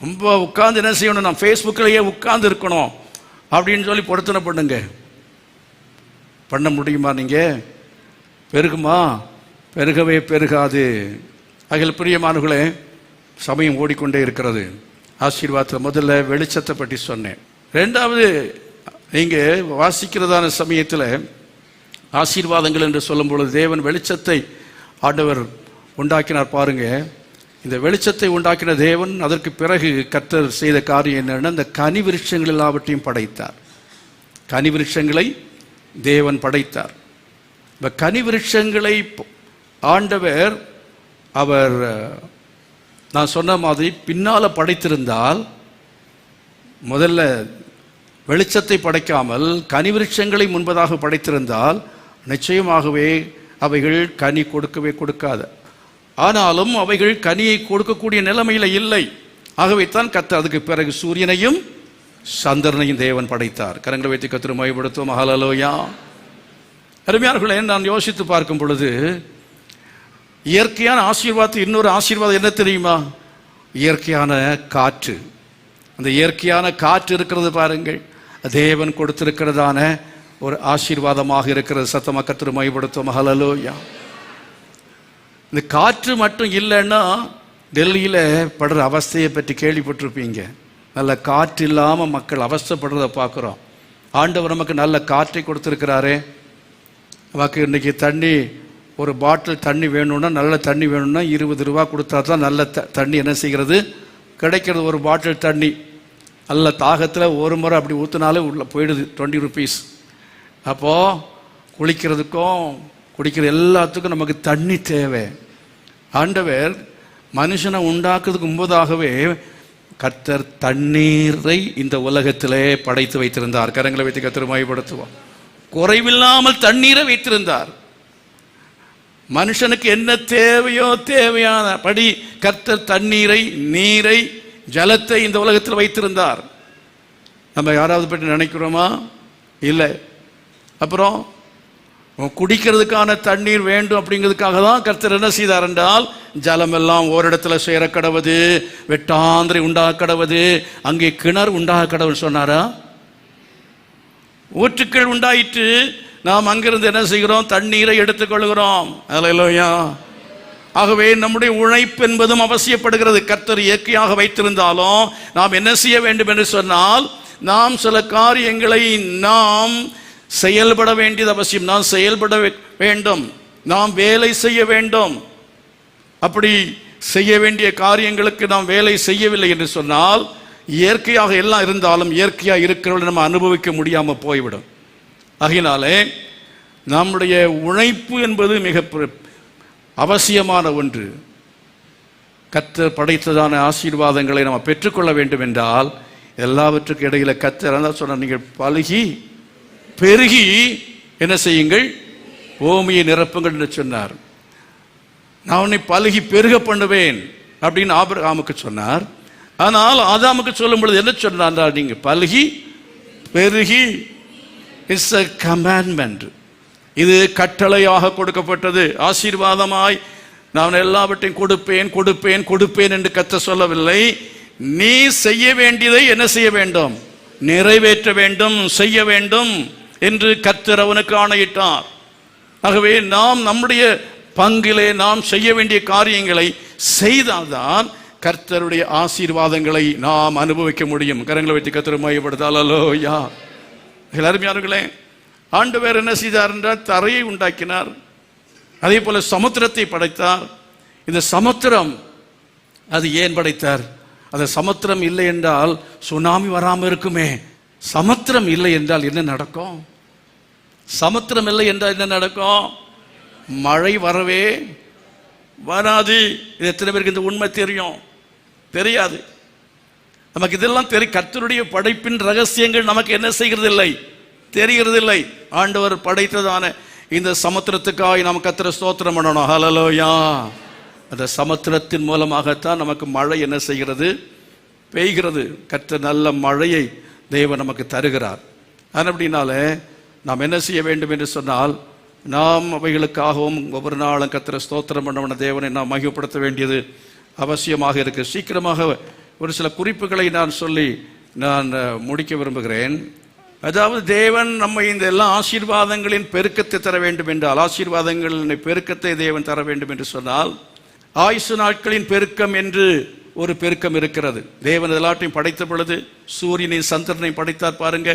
S1: ரொம்ப உட்கார்ந்து என்ன செய்யணும், நான் ஃபேஸ்புக்கிலேயே உட்கார்ந்து இருக்கணும் அப்படின்னு சொல்லி பொருத்தனை பண்ணுங்க. பண்ண முடியுமா? நீங்கள் பெருகுமா? பெருகவே பெருகாது. அதில் பிரியமானவர்களே, சமயம் ஓடிக்கொண்டே இருக்கிறது. ஆசீர்வாதத்தில் முதல்ல வெளிச்சத்தை பற்றி சொன்னேன். 2வது, நீங்கள் வாசிக்கிறதான சமயத்தில் ஆசீர்வாதங்கள் என்று சொல்லும் பொழுது தேவன் வெளிச்சத்தை ஆண்டவர் உண்டாக்கினார். பாருங்க, இந்த வெளிச்சத்தை உண்டாக்கின தேவன் அதற்கு பிறகு கர்த்தர் செய்த காரியம் என்னன்னா, இந்த கனி விருட்சங்கள் எல்லாவற்றையும் படைத்தார். கனி விருட்சங்களை தேவன் படைத்தார். இந்த கனி விருட்சங்களை ஆண்டவர் அவர் நான் சொன்ன மாதிரி பின்னால் படைத்திருந்தால், முதல்ல வெளிச்சத்தை படைக்காமல் கனி விருட்சங்களை முன்பதாக படைத்திருந்தால் நிச்சயமாகவே அவைகள் கனி கொடுக்கவே கொடுக்காது. ஆனாலும் அவைகள் கனியை கொடுக்கக்கூடிய நிலைமையில் இல்லை. ஆகவே தான் கர்த்தர் அதுக்கு பிறகு சூரியனையும் சந்திரனையும் தேவன் படைத்தார். கரங்களை வைத்து கர்த்தரை மகிமைப்படுத்துவோம். ஹல்லேலூயா. அருமையானவர்களே, நான் யோசித்து பார்க்கும் பொழுது இயற்கையான ஆசீர்வாதம், இன்னொரு ஆசீர்வாதம் என்ன தெரியுமா? இயற்கையான காற்று. அந்த இயற்கையான காற்று இருக்கிறது பாருங்கள், தேவன் கொடுத்திருக்கிறதான ஒரு ஆசீர்வாதமாக இருக்கிறது. சத்தமா கர்த்தரை மகிமைப்படுத்துவோம். ஹல்லேலூயா. இந்த காற்று மட்டும் இல்லைன்னா டெல்லியில் படுற அவஸ்தையை பற்றி கேள்விப்பட்டிருப்பீங்க. நல்ல காற்று இல்லாமல் மக்கள் அவஸ்தைப்படுறதை பார்க்குறோம். ஆண்டவர் நமக்கு நல்ல காற்றை கொடுத்துருக்கிறாரே. நமக்கு இன்றைக்கி தண்ணி, ஒரு பாட்டில் தண்ணி வேணும்னா, நல்ல தண்ணி வேணும்னா 20 ரூபா கொடுத்தா தான் நல்ல தண்ணி என்ன செய்கிறது, கிடைக்கிறது. ஒரு பாட்டில் தண்ணி நல்ல தாகத்தில் ஒரு முறை அப்படி ஊற்றினாலே உள்ளே போயிடுது, 20 ருபீஸ். அப்போது குளிக்கிறதுக்கும் குடிக்கிற எல்லாத்துக்கும் நமக்கு தண்ணி தேவை. ஆண்டவர் மனுஷனை உண்டாக்குறதுக்கு முன்பதாகவே கர்த்தர் தண்ணீரை இந்த உலகத்திலே படைத்து வைத்திருந்தார். கரங்களை வைத்து கர்த்தரை மகிமைப்படுத்துவோம். குறைவில்லாமல் தண்ணீரை வைத்திருந்தார். மனுஷனுக்கு என்ன தேவையோ தேவையான படி கர்த்தர் தண்ணீரை, நீரை, ஜலத்தை இந்த உலகத்தில் வைத்திருந்தார். நம்ம யாராவது பற்றி நினைக்கிறோமா? இல்லை. அப்புறம் குடிக்கிறதுக்கான தண்ணீர் வேண்டும் அப்படிங்கிறதுக்காக தான் கர்த்தர் என்ன செய்தார் என்றால், ஜலமெல்லாம் ஓரிடத்துல சேர கடவுது, வெட்டாந்திரை உண்டாக கடவுது, அங்கே கிணறு உண்டாக கடவுள் சொன்னாரா? ஊற்றுக்கள் உண்டாயிற்று. நாம் அங்கிருந்து என்ன செய்கிறோம்? தண்ணீரை எடுத்துக்கொள்கிறோம். அல்லேலூயா. ஆகவே நம்முடைய உழைப்பு என்பதும் அவசியப்படுகிறது. கர்த்தர் இயற்கையாக வைத்திருந்தாலும் நாம் என்ன செய்ய வேண்டும் என்று சொன்னால், நாம் சில காரியங்களை நாம் செயல்பட வேண்டியது அவசியம். நாம் செயல்பட வேண்டும், நாம் வேலை செய்ய வேண்டும். அப்படி செய்ய வேண்டிய காரியங்களுக்கு நாம் வேலை செய்யவில்லை என்று சொன்னால், இயற்கையாக எல்லாம் இருந்தாலும் இயற்கையாக இருக்கிறவர்கள் நம்ம அனுபவிக்க முடியாமல் போய்விடும். ஆகையினாலே நம்முடைய உழைப்பு என்பது மிக அவசியமான ஒன்று. கர்த்தர் படைத்ததான ஆசீர்வாதங்களை நம்ம பெற்றுக்கொள்ள வேண்டும் என்றால், எல்லாவற்றுக்கும் இடையில கர்த்தர் சொன்ன, நீங்கள் பலுகி பெருகி என்ன செய்யுங்கள்? பூமியை நிரப்புங்கள் என்று சொன்னார். நான் உன்னை பலுகி பெருக பண்ணுவேன் அப்படின்னு ஆபிரகாமுக்கு சொன்னார். ஆனால் ஆதாமுக்கு சொல்லும் பொழுது என்ன சொன்னார்? நீங்க பலுகி பெருகி. It's a commandment. இது கட்டளையாக கொடுக்கப்பட்டது. ஆசீர்வாதமாய் நான் எல்லாவற்றையும் கொடுப்பேன் கொடுப்பேன் கொடுப்பேன் என்று கர்த்தர் சொல்லவில்லை. நீ செய்ய வேண்டியதை என்ன செய்ய வேண்டும்? நிறைவேற்ற வேண்டும், செய்ய வேண்டும் என்று கர்த்தர் அவனுக்கு ஆணையிட்டார். ஆகவே நாம் நம்முடைய பங்கிலே நாம் செய்ய வேண்டிய காரியங்களை செய்தால்தான் கர்த்தருடைய ஆசீர்வாதங்களை நாம் அனுபவிக்க முடியும். கரங்களை வைத்து கர்த்தரை மையப்படுத்தால். அல்லேலூயா. அருமையானவர்களே, ஆண்டவர் என்ன செய்தார் என்றால், தரையை உண்டாக்கினார். அதே போல சமுத்திரத்தை படைத்தார். இந்த சமுத்திரம் அது ஏன் படைத்தார்? அந்த சமுத்திரம் இல்லை என்றால் சுனாமி வராமல் இருக்குமே. சமுத்திரம் இல்லை என்றால் என்ன நடக்கும்? சமுத்திரம் இல்லை என்றால் என்ன நடக்கும்? மழை வரவே வராது. இது எத்தனை பேருக்கு இந்த உண்மை தெரியும்? தெரியாது. நமக்கு இதெல்லாம் கர்த்தருடைய படைப்பின் ரகசியங்கள் நமக்கு என்ன செய்கிறது இல்லை? தெரிகிறது இல்லை. ஆண்டவர் படைத்ததான இந்த சமுத்திரத்துக்காக நாம் கர்த்தரை ஸ்தோத்திரம் பண்ணணும். ஹல்லேலூயா. அந்த சமுத்திரத்தின் மூலமாகத்தான் நமக்கு மழை என்ன செய்கிறது? பெய்கிறது. கர்த்தர் நல்ல மழையை தேவன் நமக்கு தருகிறார். அப்படினாலே நாம் என்ன செய்ய வேண்டும் என்று சொன்னால், நாம் அவைகளுக்காகவும் ஒவ்வொரு நாளும் கர்த்தரை ஸ்தோத்திரம் பண்ணவன தேவனை நாம் மகிமைப்படுத்த வேண்டியது அவசியமாக இருக்கு. சீக்கிரமாக ஒரு சில குறிப்புகளை நான் சொல்லி நான் முடிக்க விரும்புகிறேன். அதாவது தேவன் நம்ம இந்த எல்லா ஆசீர்வாதங்களின் பெருக்கத்தை தர வேண்டும் என்றால், ஆசீர்வாதங்களின் பெருக்கத்தை தேவன் தர வேண்டும் என்று சொன்னால், ஆயுசு நாட்களின் பெருக்கம் என்று ஒரு பெருக்கம் இருக்கிறது. தேவன் எல்லாத்தையும் படைத்த பொழுது சூரியனையும் சந்திரனையும் படைத்தார். பாருங்க,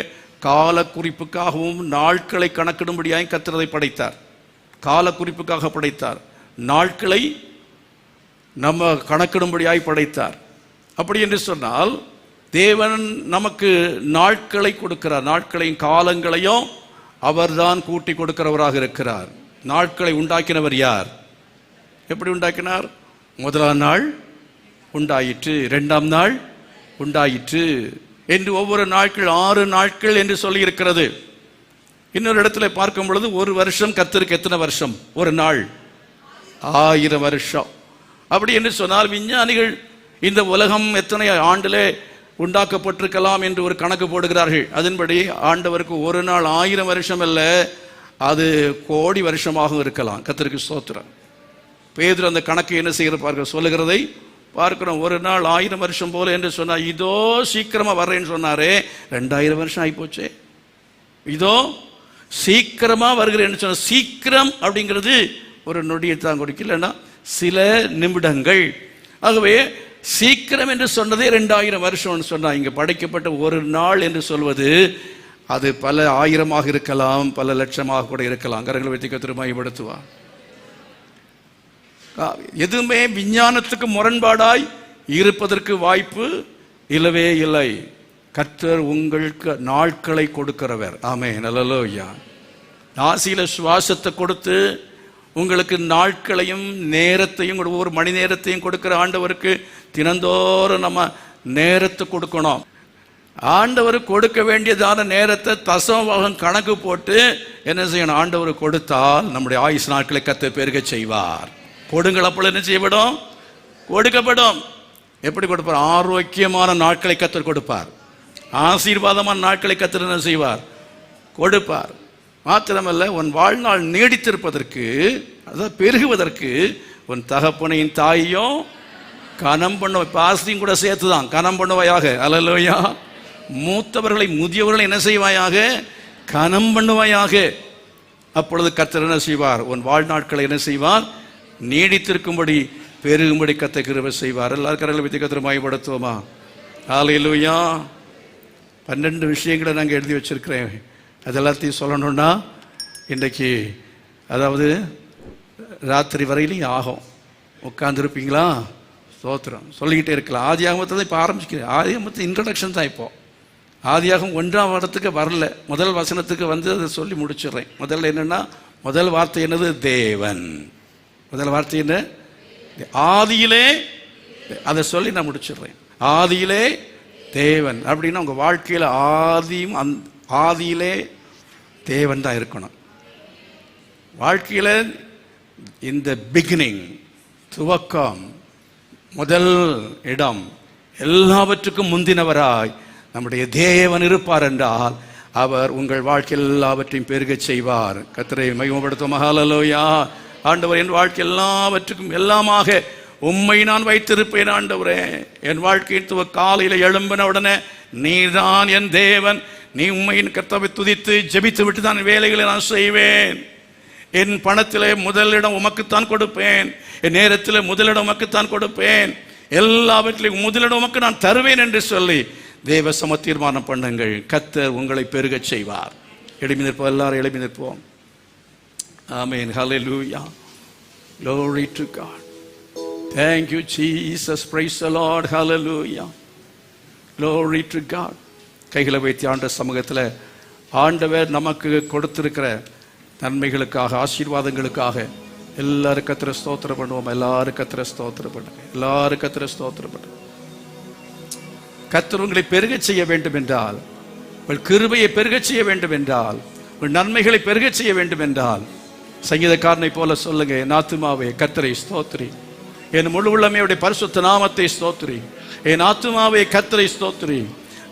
S1: கால குறிப்புக்காகவும் நாட்களை கணக்கிடும்படியாக கர்த்தரை படைத்தார். கால குறிப்புக்காக படைத்தார், நாட்களை நம்ம கணக்கிடும்படியாய் படைத்தார். அப்படி என்று சொன்னால் தேவன் நமக்கு நாட்களை கொடுக்கிறார். நாட்களையும் காலங்களையும் அவர்தான் கூட்டி கொடுக்கிறவராக இருக்கிறார். நாட்களை உண்டாக்கினவர் யார்? எப்படி உண்டாக்கினார்? முதலாம் நாள் உண்டாயிற்று, இரண்டாம் நாள் உண்டாயிற்று என்று ஒவ்வொரு நாட்கள் 6 நாட்கள் என்று சொல்லி இருக்கிறது. இன்னொரு இடத்துல பார்க்கும் பொழுது ஒரு வருஷம் கர்த்தருக்கு எத்தனை வருஷம்? ஒரு நாள் 1000 வருஷம். அப்படி என்று சொன்னால் விஞ்ஞானிகள் இந்த உலகம் எத்தனை ஆண்டிலே உண்டாக்கப்பட்டிருக்கலாம் என்று ஒரு கணக்கு போடுகிறார்கள். அதன்படி ஆண்டவருக்கு ஒரு நாள் 1000 வருஷம் அல்ல, அது கோடி வருஷமாகவும் இருக்கலாம். கர்த்தருக்கு ஸ்தோத்திரம். பேதுரு அந்த கணக்கு என்ன செய்கிற சொல்லுகிறதை பார்க்கிறோம். ஒரு நாள் 1000 வருஷம் போல என்று சொன்னார். இதோ சீக்கிரமா வர்றேன்னு சொன்னாரே, 2000 வருஷம் ஆகிப்போச்சே. இதோ சீக்கிரமா வருகிறேன்னு சொன்ன, சீக்கிரம் அப்படிங்கிறது ஒரு நொடியை தான் கொடுக்கலன்னா சில நிமிடங்கள். ஆகவே சீக்கிரம் என்று சொன்னதே 2000 வருஷம்னு சொன்னா, இங்க படைக்கப்பட்ட ஒரு நாள் என்று சொல்வது அது பல ஆயிரமாக இருக்கலாம், பல லட்சமாக கூட இருக்கலாம். கரங்களை வைத்து கர்த்தரை மகிமைப்படுத்துவார். எதுவுமே விஞ்ஞானத்துக்கு முரண்பாடாய் இருப்பதற்கு வாய்ப்பு இல்லவே இல்லை. கர்த்தர் உங்களுக்கு நாட்களை கொடுக்கிறவர். ஆமென். அல்லேலூயா. நாசியில சுவாசத்தை கொடுத்து உங்களுக்கு நாட்களையும் நேரத்தையும், ஒவ்வொரு மணி நேரத்தையும் கொடுக்கிற ஆண்டவருக்கு தினந்தோறும் நம்ம நேரத்தை கொடுக்கணும். ஆண்டவர் கொடுக்க வேண்டியதான நேரத்தை தசமபாகம் கணக்கு போட்டு என்ன செய்யணும்? ஆண்டவர் கொடுத்தால் நம்முடைய ஆயுசு நாட்களை கர்த்தர் பெருக செய்வார். கொடுங்கள், அப்பொழுது என்ன செய்யப்படும்? கொடுக்கப்படும். எப்படி கொடுப்பார்? ஆரோக்கியமான நாட்களை கர்த்தர் கொடுப்பார். ஆசீர்வாதமான நாட்களை கர்த்தர் என்ன செய்வார்? கொடுப்பார். மாத்திரமல்ல, உன் வாழ்நாள் நீடித்திருப்பதற்கு, அதாவது பெருகுவதற்கு, உன் தகப்பனையும் தாயையும் கனம் பண்ண, பாசத்தையும் கூட சேர்த்துதான் கனம் பண்ணுவாயாக. அல்லேலூயா. மூத்தவர்களை முதியவர்களை என்ன செய்வாயாக? கனம் பண்ணுவாயாக. அப்பொழுது கர்த்தர் என்ன செய்வார்? உன் வாழ்நாட்களை என்ன செய்வார்? நீடித்திருக்கும்படி பெருகும்படி கர்த்தர் கிருபை செய்வார். எல்லாரும் கரங்களை வைத்து கர்த்தரை மகிமைப்படுத்துவோமா? அல்லேலூயா. 12 விஷயங்களை நாங்கள் எழுதி வச்சிருக்கிறேன். அது எல்லாத்தையும் சொல்லணும்னா இன்றைக்கு, அதாவது ராத்திரி வரையிலையும் ஆகும். உட்காந்துருப்பீங்களா? ஸ்தோத்திரம். சொல்லிக்கிட்டே இருக்கலாம். ஆதியாகமத்தை தான் இப்போ ஆரம்பிச்சுக்கிறேன். ஆதியாகமத்து இன்ட்ரடக்ஷன் தான். இப்போது ஆதியாகம் 1ஆம் இடத்துக்கு வரல, முதல் வசனத்துக்கு வந்து அதை சொல்லி முடிச்சிடுறேன். முதல்ல என்னென்னா, முதல் வார்த்தை என்னது? தேவன். முதல் வார்த்தை என்ன? ஆதியிலே. அதை சொல்லி நான் முடிச்சிடுறேன். ஆதியிலே தேவன் அப்படின்னா உங்கள் வாழ்க்கையில் ஆதியிலே தேவன் தான் இருக்கணும். வாழ்க்கையில் இந்த பிகினிங், துவக்கம், முதல் இடம், எல்லாவற்றுக்கும் முந்தினவராய் நம்முடைய தேவன் இருப்பார் என்றால் அவர் உங்கள் வாழ்க்கையில் எல்லாவற்றையும் பெருக செய்வார். கர்த்தரை மகிமைப்படுத்தும். ஹல்லேலூயா. ஆண்டவர், என் வாழ்க்கை எல்லாவற்றுக்கும் எல்லாமாக உம்மை நான் வைத்திருப்பேன். ஆண்டவரே, என் வாழ்க்கையின் காலையில் எழும்பின உடனே நீதான் என் தேவன், நீ உம்மையின் கர்த்தரை துதித்து ஜெபித்து விட்டு தான் வேலைகளை நான் செய்வேன். என் பணத்திலே முதலிடம் உமக்குத்தான் கொடுப்பேன், என் நேரத்தில் முதலிடம் உமக்குத்தான் கொடுப்பேன், எல்லாவற்றிலும் முதலிடம் உமக்கு நான் தருவேன் என்று சொல்லி தேவ சம தீர்மானம் பண்ணுங்கள். கர்த்தர் உங்களை பெருக செய்வார். எழுப்பி நிற்போம். எல்லாரும் எழுப்பி நிற்போம். ஆமென். ஹல்லேலூயா. Glory to God. Thank you Jesus. Praise the Lord. Hallelujah. Glory to God. கைகளை வைத்து ஆண்டவர் சமூகத்தில் ஆண்டவர் நமக்கு கொடுத்திருக்கிற நன்மைகளுக்காக, ஆசீர்வாதங்களுக்காக எல்லாரும் கர்த்தரை ஸ்தோத்திரம் பண்ணுவோம். எல்லாரும் கர்த்தரை ஸ்தோத்திரம் பண்ணுங்க. எல்லாரும் கர்த்தரை ஸ்தோத்திரம் பண்ணுங்க. கர்த்தர் உங்களை பெருக செய்ய வேண்டும் என்றால், உங்கள் கிருபையை பெருக செய்ய வேண்டும் என்றால், உங்கள் நன்மைகளை பெருக செய்ய வேண்டும் என்றால், சங்கீதக்காரனை போல சொல்லுங்க, என் ஆத்துமாவே கர்த்தரை ஸ்தோத்திரி, என் முழு உள்ளமையுடைய பரிசுத்த நாமத்தை ஸ்தோத்திரி, என் ஆத்துமாவே கர்த்தரை ஸ்தோத்திரி,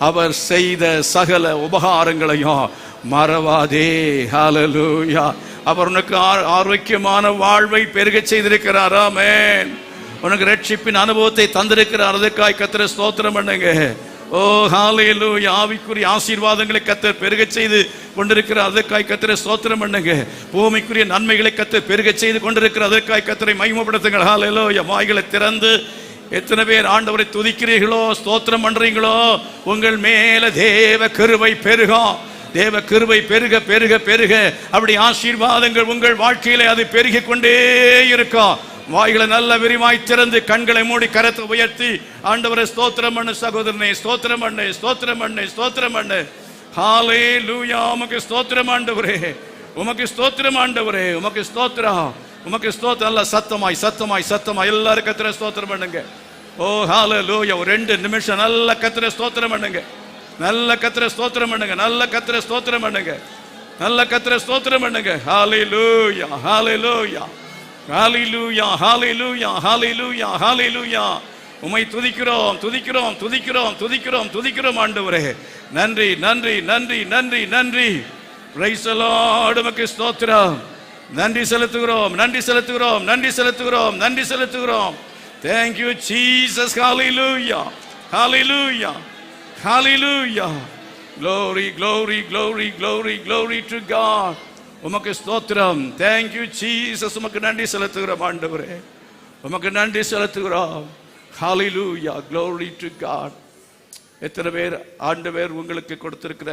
S1: அவர் செய்த சகல உபகாரங்களையும் மறவாதே. ஹல்லேலூயா. அவர் உனக்கு ஆரோக்கியமான வாழ்வை பெருக செய்திருக்கிறார். ஆமென். உனக்கு ரட்சிப்பின் அனுபவத்தை தந்திருக்கிறார். அதற்காக கர்த்தரை ஸ்தோத்திரம் பண்ணுங்க. ஓ ஹல்லேலூயா. ஆவிக்குரிய ஆசீர்வாதங்களை கர்த்தர் பெருக செய்து கொண்டிருக்கிறார். அதற்காக கர்த்தரை ஸ்தோத்திரம் பண்ணுங்க. பூமிக்குரிய நன்மைகளை கர்த்தர் பெருக செய்து கொண்டிருக்கிறார். அதற்காக கர்த்தரை மகிமைப்படுத்துங்கள். ஹல்லேலூயா. வாய்களை திறந்து எத்தனை பேர் ஆண்டவரை துதிக்கிறீர்களோ, ஸ்தோத்திரம் பண்றீங்களோ, உங்கள் மேல தேவ கிருபை பெருகும். தேவ கிருபை பெருக பெருக பெருக அப்படி ஆசீர்வாதங்கள் உங்கள் வாழ்க்கையிலே அது பெருகிக் கொண்டே இருக்கும். வாய்களை நல்ல விரிவாய் திறந்து கண்களை மூடி கரத்தை உயர்த்தி ஆண்டவரை ஸ்தோத்திரம் பண்ணு. சகோதரனே ஸ்தோத்திரம் பண்ணு, ஸ்தோத்திரம் பண்ணு, ஸ்தோத்திரம் பண்ணு. ஹல்லேலூயா. உமக்கு ஸ்தோத்திரம் ஆண்டவரே, உமக்கு ஸ்தோத்திரம் ஆண்டவரே, உமக்கு ஸ்தோத்திரம், உமக்கு ஸ்தோத்திரம். நல்ல சத்தமாய் சத்தமாய் சத்தமாய் எல்லாரும் கர்த்தரை ஸ்தோத்திரம் பண்ணுங்க. ஓ ஹல்லேலூயா. ஒரு 2 நிமிஷம் நல்ல கர்த்தரை ஸ்தோத்திரம் பண்ணுங்க. நல்ல கர்த்தரை ஸ்தோத்திரம் பண்ணுங்க. நல்ல கர்த்தரை ஸ்தோத்திரம் பண்ணுங்க. நல்ல கர்த்தரை ஸ்தோத்திரம் பண்ணுங்க. ஹல்லேலூயா. ஹல்லேலூயா. ஹல்லேலூயா. ஹல்லேலூயா. ஹல்லேலூயா. ஹல்லேலூயா. உம்மை துதிக்கிறோம், துதிக்கிறோம், துதிக்கிறோம், துதிக்கிறோம், துதிக்கிறோம் ஆண்டவரே. நன்றி, நன்றி, நன்றி, நன்றி, நன்றி. Praise the Lord. உமக்கு ஸ்தோத்திரம். நன்றி செலுத்துகிறோம், நன்றி செலுத்துகிறோம், நன்றி செலுத்துகிறோம், நன்றி செலுத்துகிறோம். Thank you Jesus. Hallelujah. Hallelujah. Hallelujah. Glory, glory, glory, glory, glory to God. உமக்கு ஸ்தோத்திரம். Thank you Jesus. உமக்கு நன்றி செலுத்துகிறோம் ஆண்டவரே, உமக்கு நன்றி செலுத்துகிறோம். Hallelujah. Glory to God. எத்தனை பேர் ஆண்டவர் உங்களுக்கு கொடுத்திருக்கிற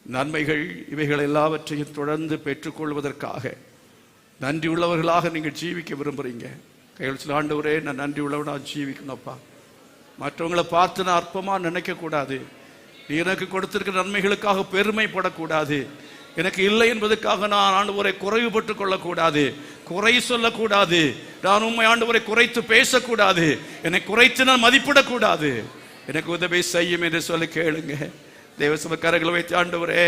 S1: நன்மைகள் இவைகள் எல்லாவற்றையும் தொடர்ந்து பெற்றுக்கொள்வதற்காக நன்றி உள்ளவர்களாக நீங்கள் ஜீவிக்க விரும்புகிறீங்க? கையில் ஆண்டவரே, நான் நன்றி உள்ளவனா ஜீவிக்கணும்ப்பா. மற்றவங்களை பார்த்து நான் அற்பமாக நினைக்கக்கூடாது. நீ எனக்கு கொடுத்திருக்கிற நன்மைகளுக்காக பெருமைப்படக்கூடாது. எனக்கு இல்லை என்பதற்காக நான் ஆண்டவரை குறைவுபட்டு கொள்ளக்கூடாது, குறை சொல்லக்கூடாது. நான் உண்மை ஆண்டவரை குறைத்து பேசக்கூடாது, என்னை குறைத்து நான் மதிப்பிடக்கூடாது. எனக்கு உதவி செய்யும் என்று சொல்லி கேளுங்க. தேவசபை கரங்களை வைத்து, ஆண்டவரே,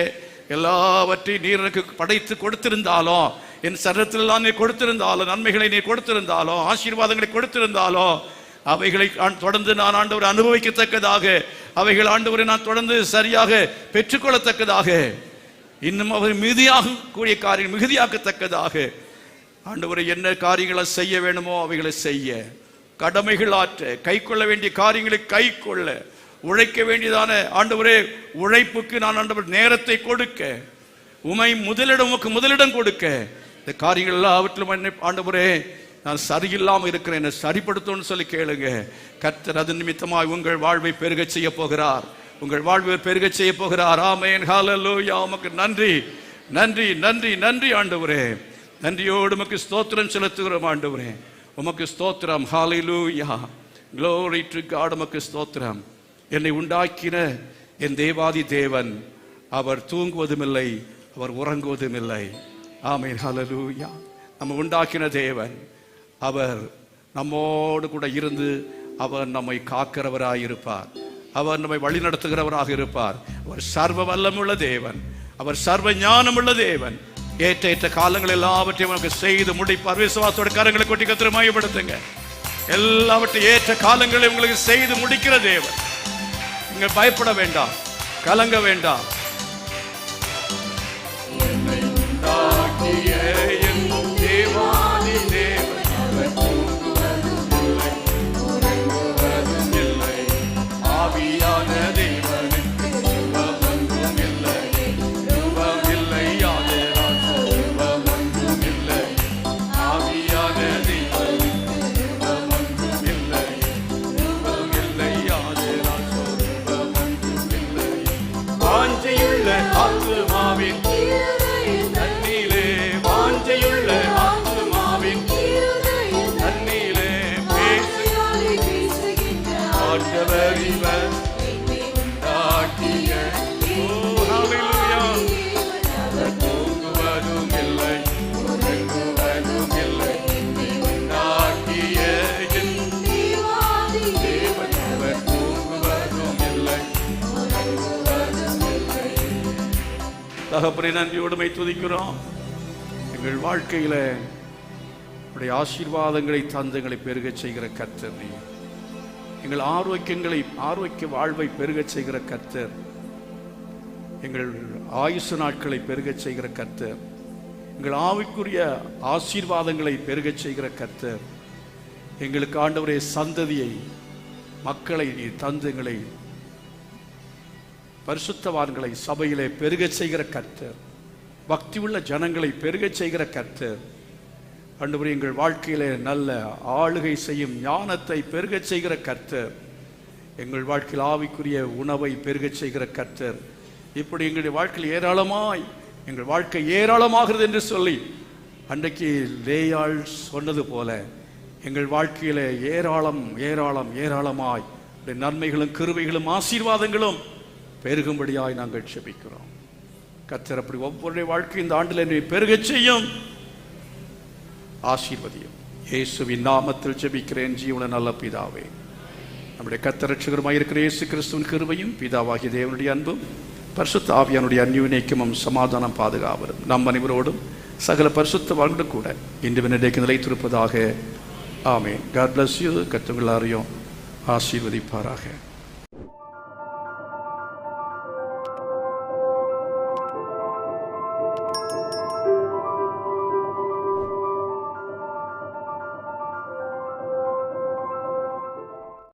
S1: எல்லாவற்றையும் நீர் எனக்கு படைத்து கொடுத்திருந்தாலும், என் சரீரத்திலெல்லாம் நீர் கொடுத்திருந்தாலும், நன்மைகளை நீர் கொடுத்திருந்தாலும், ஆசீர்வாதங்களை கொடுத்திருந்தாலும், அவைகளை தொடர்ந்து நான் ஆண்டவரை அனுபவிக்கத்தக்கதாக, அவைகள் ஆண்டவரை நான் தொடர்ந்து சரியாக பெற்றுக்கொள்ளத்தக்கதாக, இன்னும் அவர் மிகுதியாகக்கூடிய காரியங்கள் மிகுதியாக்கத்தக்கதாக ஆண்டவரை என்ன காரியங்களை செய்ய வேணுமோ அவைகளை செய்ய, கடமைகள் ஆற்ற, கை கொள்ள வேண்டிய காரியங்களை கை கொள்ள, உழைக்க வேண்டியதான ஆண்டவரே உழைப்புக்கு நான் ஆண்டவர் நேரத்தை கொடுக்க, உமக்கு முதலிடம் கொடுக்க, இந்த காரியங்கள் எல்லாவற்றிலும் என்னை ஆண்டவரே நான் சரியில்லாமல் இருக்கிறேன், என்னை சரிப்படுத்தணும்னு சொல்லி கேளுங்க. கர்த்தர் அது நிமித்தமாய் உங்கள் வாழ்வை பெருக செய்ய போகிறார். உங்கள் வாழ்வை பெருக செய்ய போகிறார். ஆமென், ஹல்லேலூயா. உமக்கு நன்றி, நன்றி, நன்றி, நன்றி ஆண்டவரே. நன்றியோடு உமக்கு ஸ்தோத்திரம் செலுத்துகிறோம் ஆண்டவரே. உமக்கு ஸ்தோத்திரம். ஹல்லேலூயா, glory to God. உமக்கு ஸ்தோத்திரம். என்னை உண்டாக்கின என் தேவாதி தேவன் அவர் தூங்குவதும் இல்லை, அவர் உறங்குவதும் இல்லை. ஆமென், ஹல்லேலூயா. நம்ம உண்டாக்கின தேவன் அவர் நம்மோடு கூட இருந்து அவர் நம்மை காக்கிறவராக இருப்பார். அவர் நம்மை வழி நடத்துகிறவராக இருப்பார். அவர் சர்வ வல்லமுள்ள தேவன், அவர் சர்வ ஞானமுள்ள தேவன். ஏற்ற ஏற்ற காலங்கள் எல்லாவற்றையும் நமக்கு செய்து முடிப்பார். விசுவாசத்தோட கரங்களை கொட்டி கர்த்தரை மகிமைப்படுத்துங்க. எல்லாவற்றையும் ஏற்ற காலங்களை உங்களுக்கு செய்து முடிக்கிற தேவன். நீங்கள் பயப்பட வேண்டாம், கலங்க வேண்டாம். தகப்பனே, நன்றியோடுமை துதிக்கிறோம். எங்கள் வாழ்க்கையில உடைய ஆசீர்வாதங்களை தந்தங்களை பெருக செய்கிற கர்த்தர் நீ. எங்கள் ஆரோக்கிய வாழ்வை பெருக செய்கிற கர்த்தர், எங்கள் ஆயுசு நாட்களை பெருக செய்கிற கர்த்தர், எங்கள் ஆவிக்குரிய ஆசீர்வாதங்களை பெருக செய்கிற கர்த்தர், எங்களுக்கு ஆண்டவரே சந்ததியை மக்களை தந்து எங்களை பரிசுத்தவான்களை சபையிலே பெருக செய்கிற கர்த்தர், பக்தி உள்ள ஜனங்களை பெருக செய்கிற கர்த்தர், ஆண்டவரே எங்கள் வாழ்க்கையிலே நல்ல ஆளுகை செய்யும் ஞானத்தை பெருக செய்கிற கர்த்தர், எங்கள் வாழ்க்கையில் ஆவிக்குரிய உணவை பெருக செய்கிற கர்த்தர். இப்படி எங்களுடைய வாழ்க்கையில் ஏராளமாய் எங்கள் வாழ்க்கை ஏராளமாகிறது என்று சொல்லி அன்றைக்கு லேயாள் சொன்னது போல எங்கள் வாழ்க்கையிலே ஏராளம் ஏராளம் ஏராளமாய் நன்மைகளும் கிருபைகளும் ஆசீர்வாதங்களும் பெருகும்படியாய் நாங்கள் ஜெபிக்கிறோம். கர்த்தர் அப்படி ஒவ்வொருடைய வாழ்க்கை இந்த ஆண்டில் என்னை பெருகச் செய்யும், ஆசீர்வதியும். இயேசுவின் நாமத்தில் ஜெபிக்கிறேன் ஜீவன நல்ல பிதாவே. நம்முடைய கர்த்தர் ரட்சகருமாய் இருக்கிற இயேசு கிறிஸ்துவின் கிருபையும் பிதாவாகிய தேவனுடைய அன்பும் பரிசுத்த ஆவியானுடைய அந்யோன்யமும் சமாதானம் பாதுகாவலும் நம் அனைவரோடும் சகல பரிசுத்தவான்களும் கூட இன்று இன்றைக்கு நிலைத்திருப்பதாக. ஆமென். God bless you. கர்த்தர் எல்லாரையும் ஆசீர்வதிப்பாராக.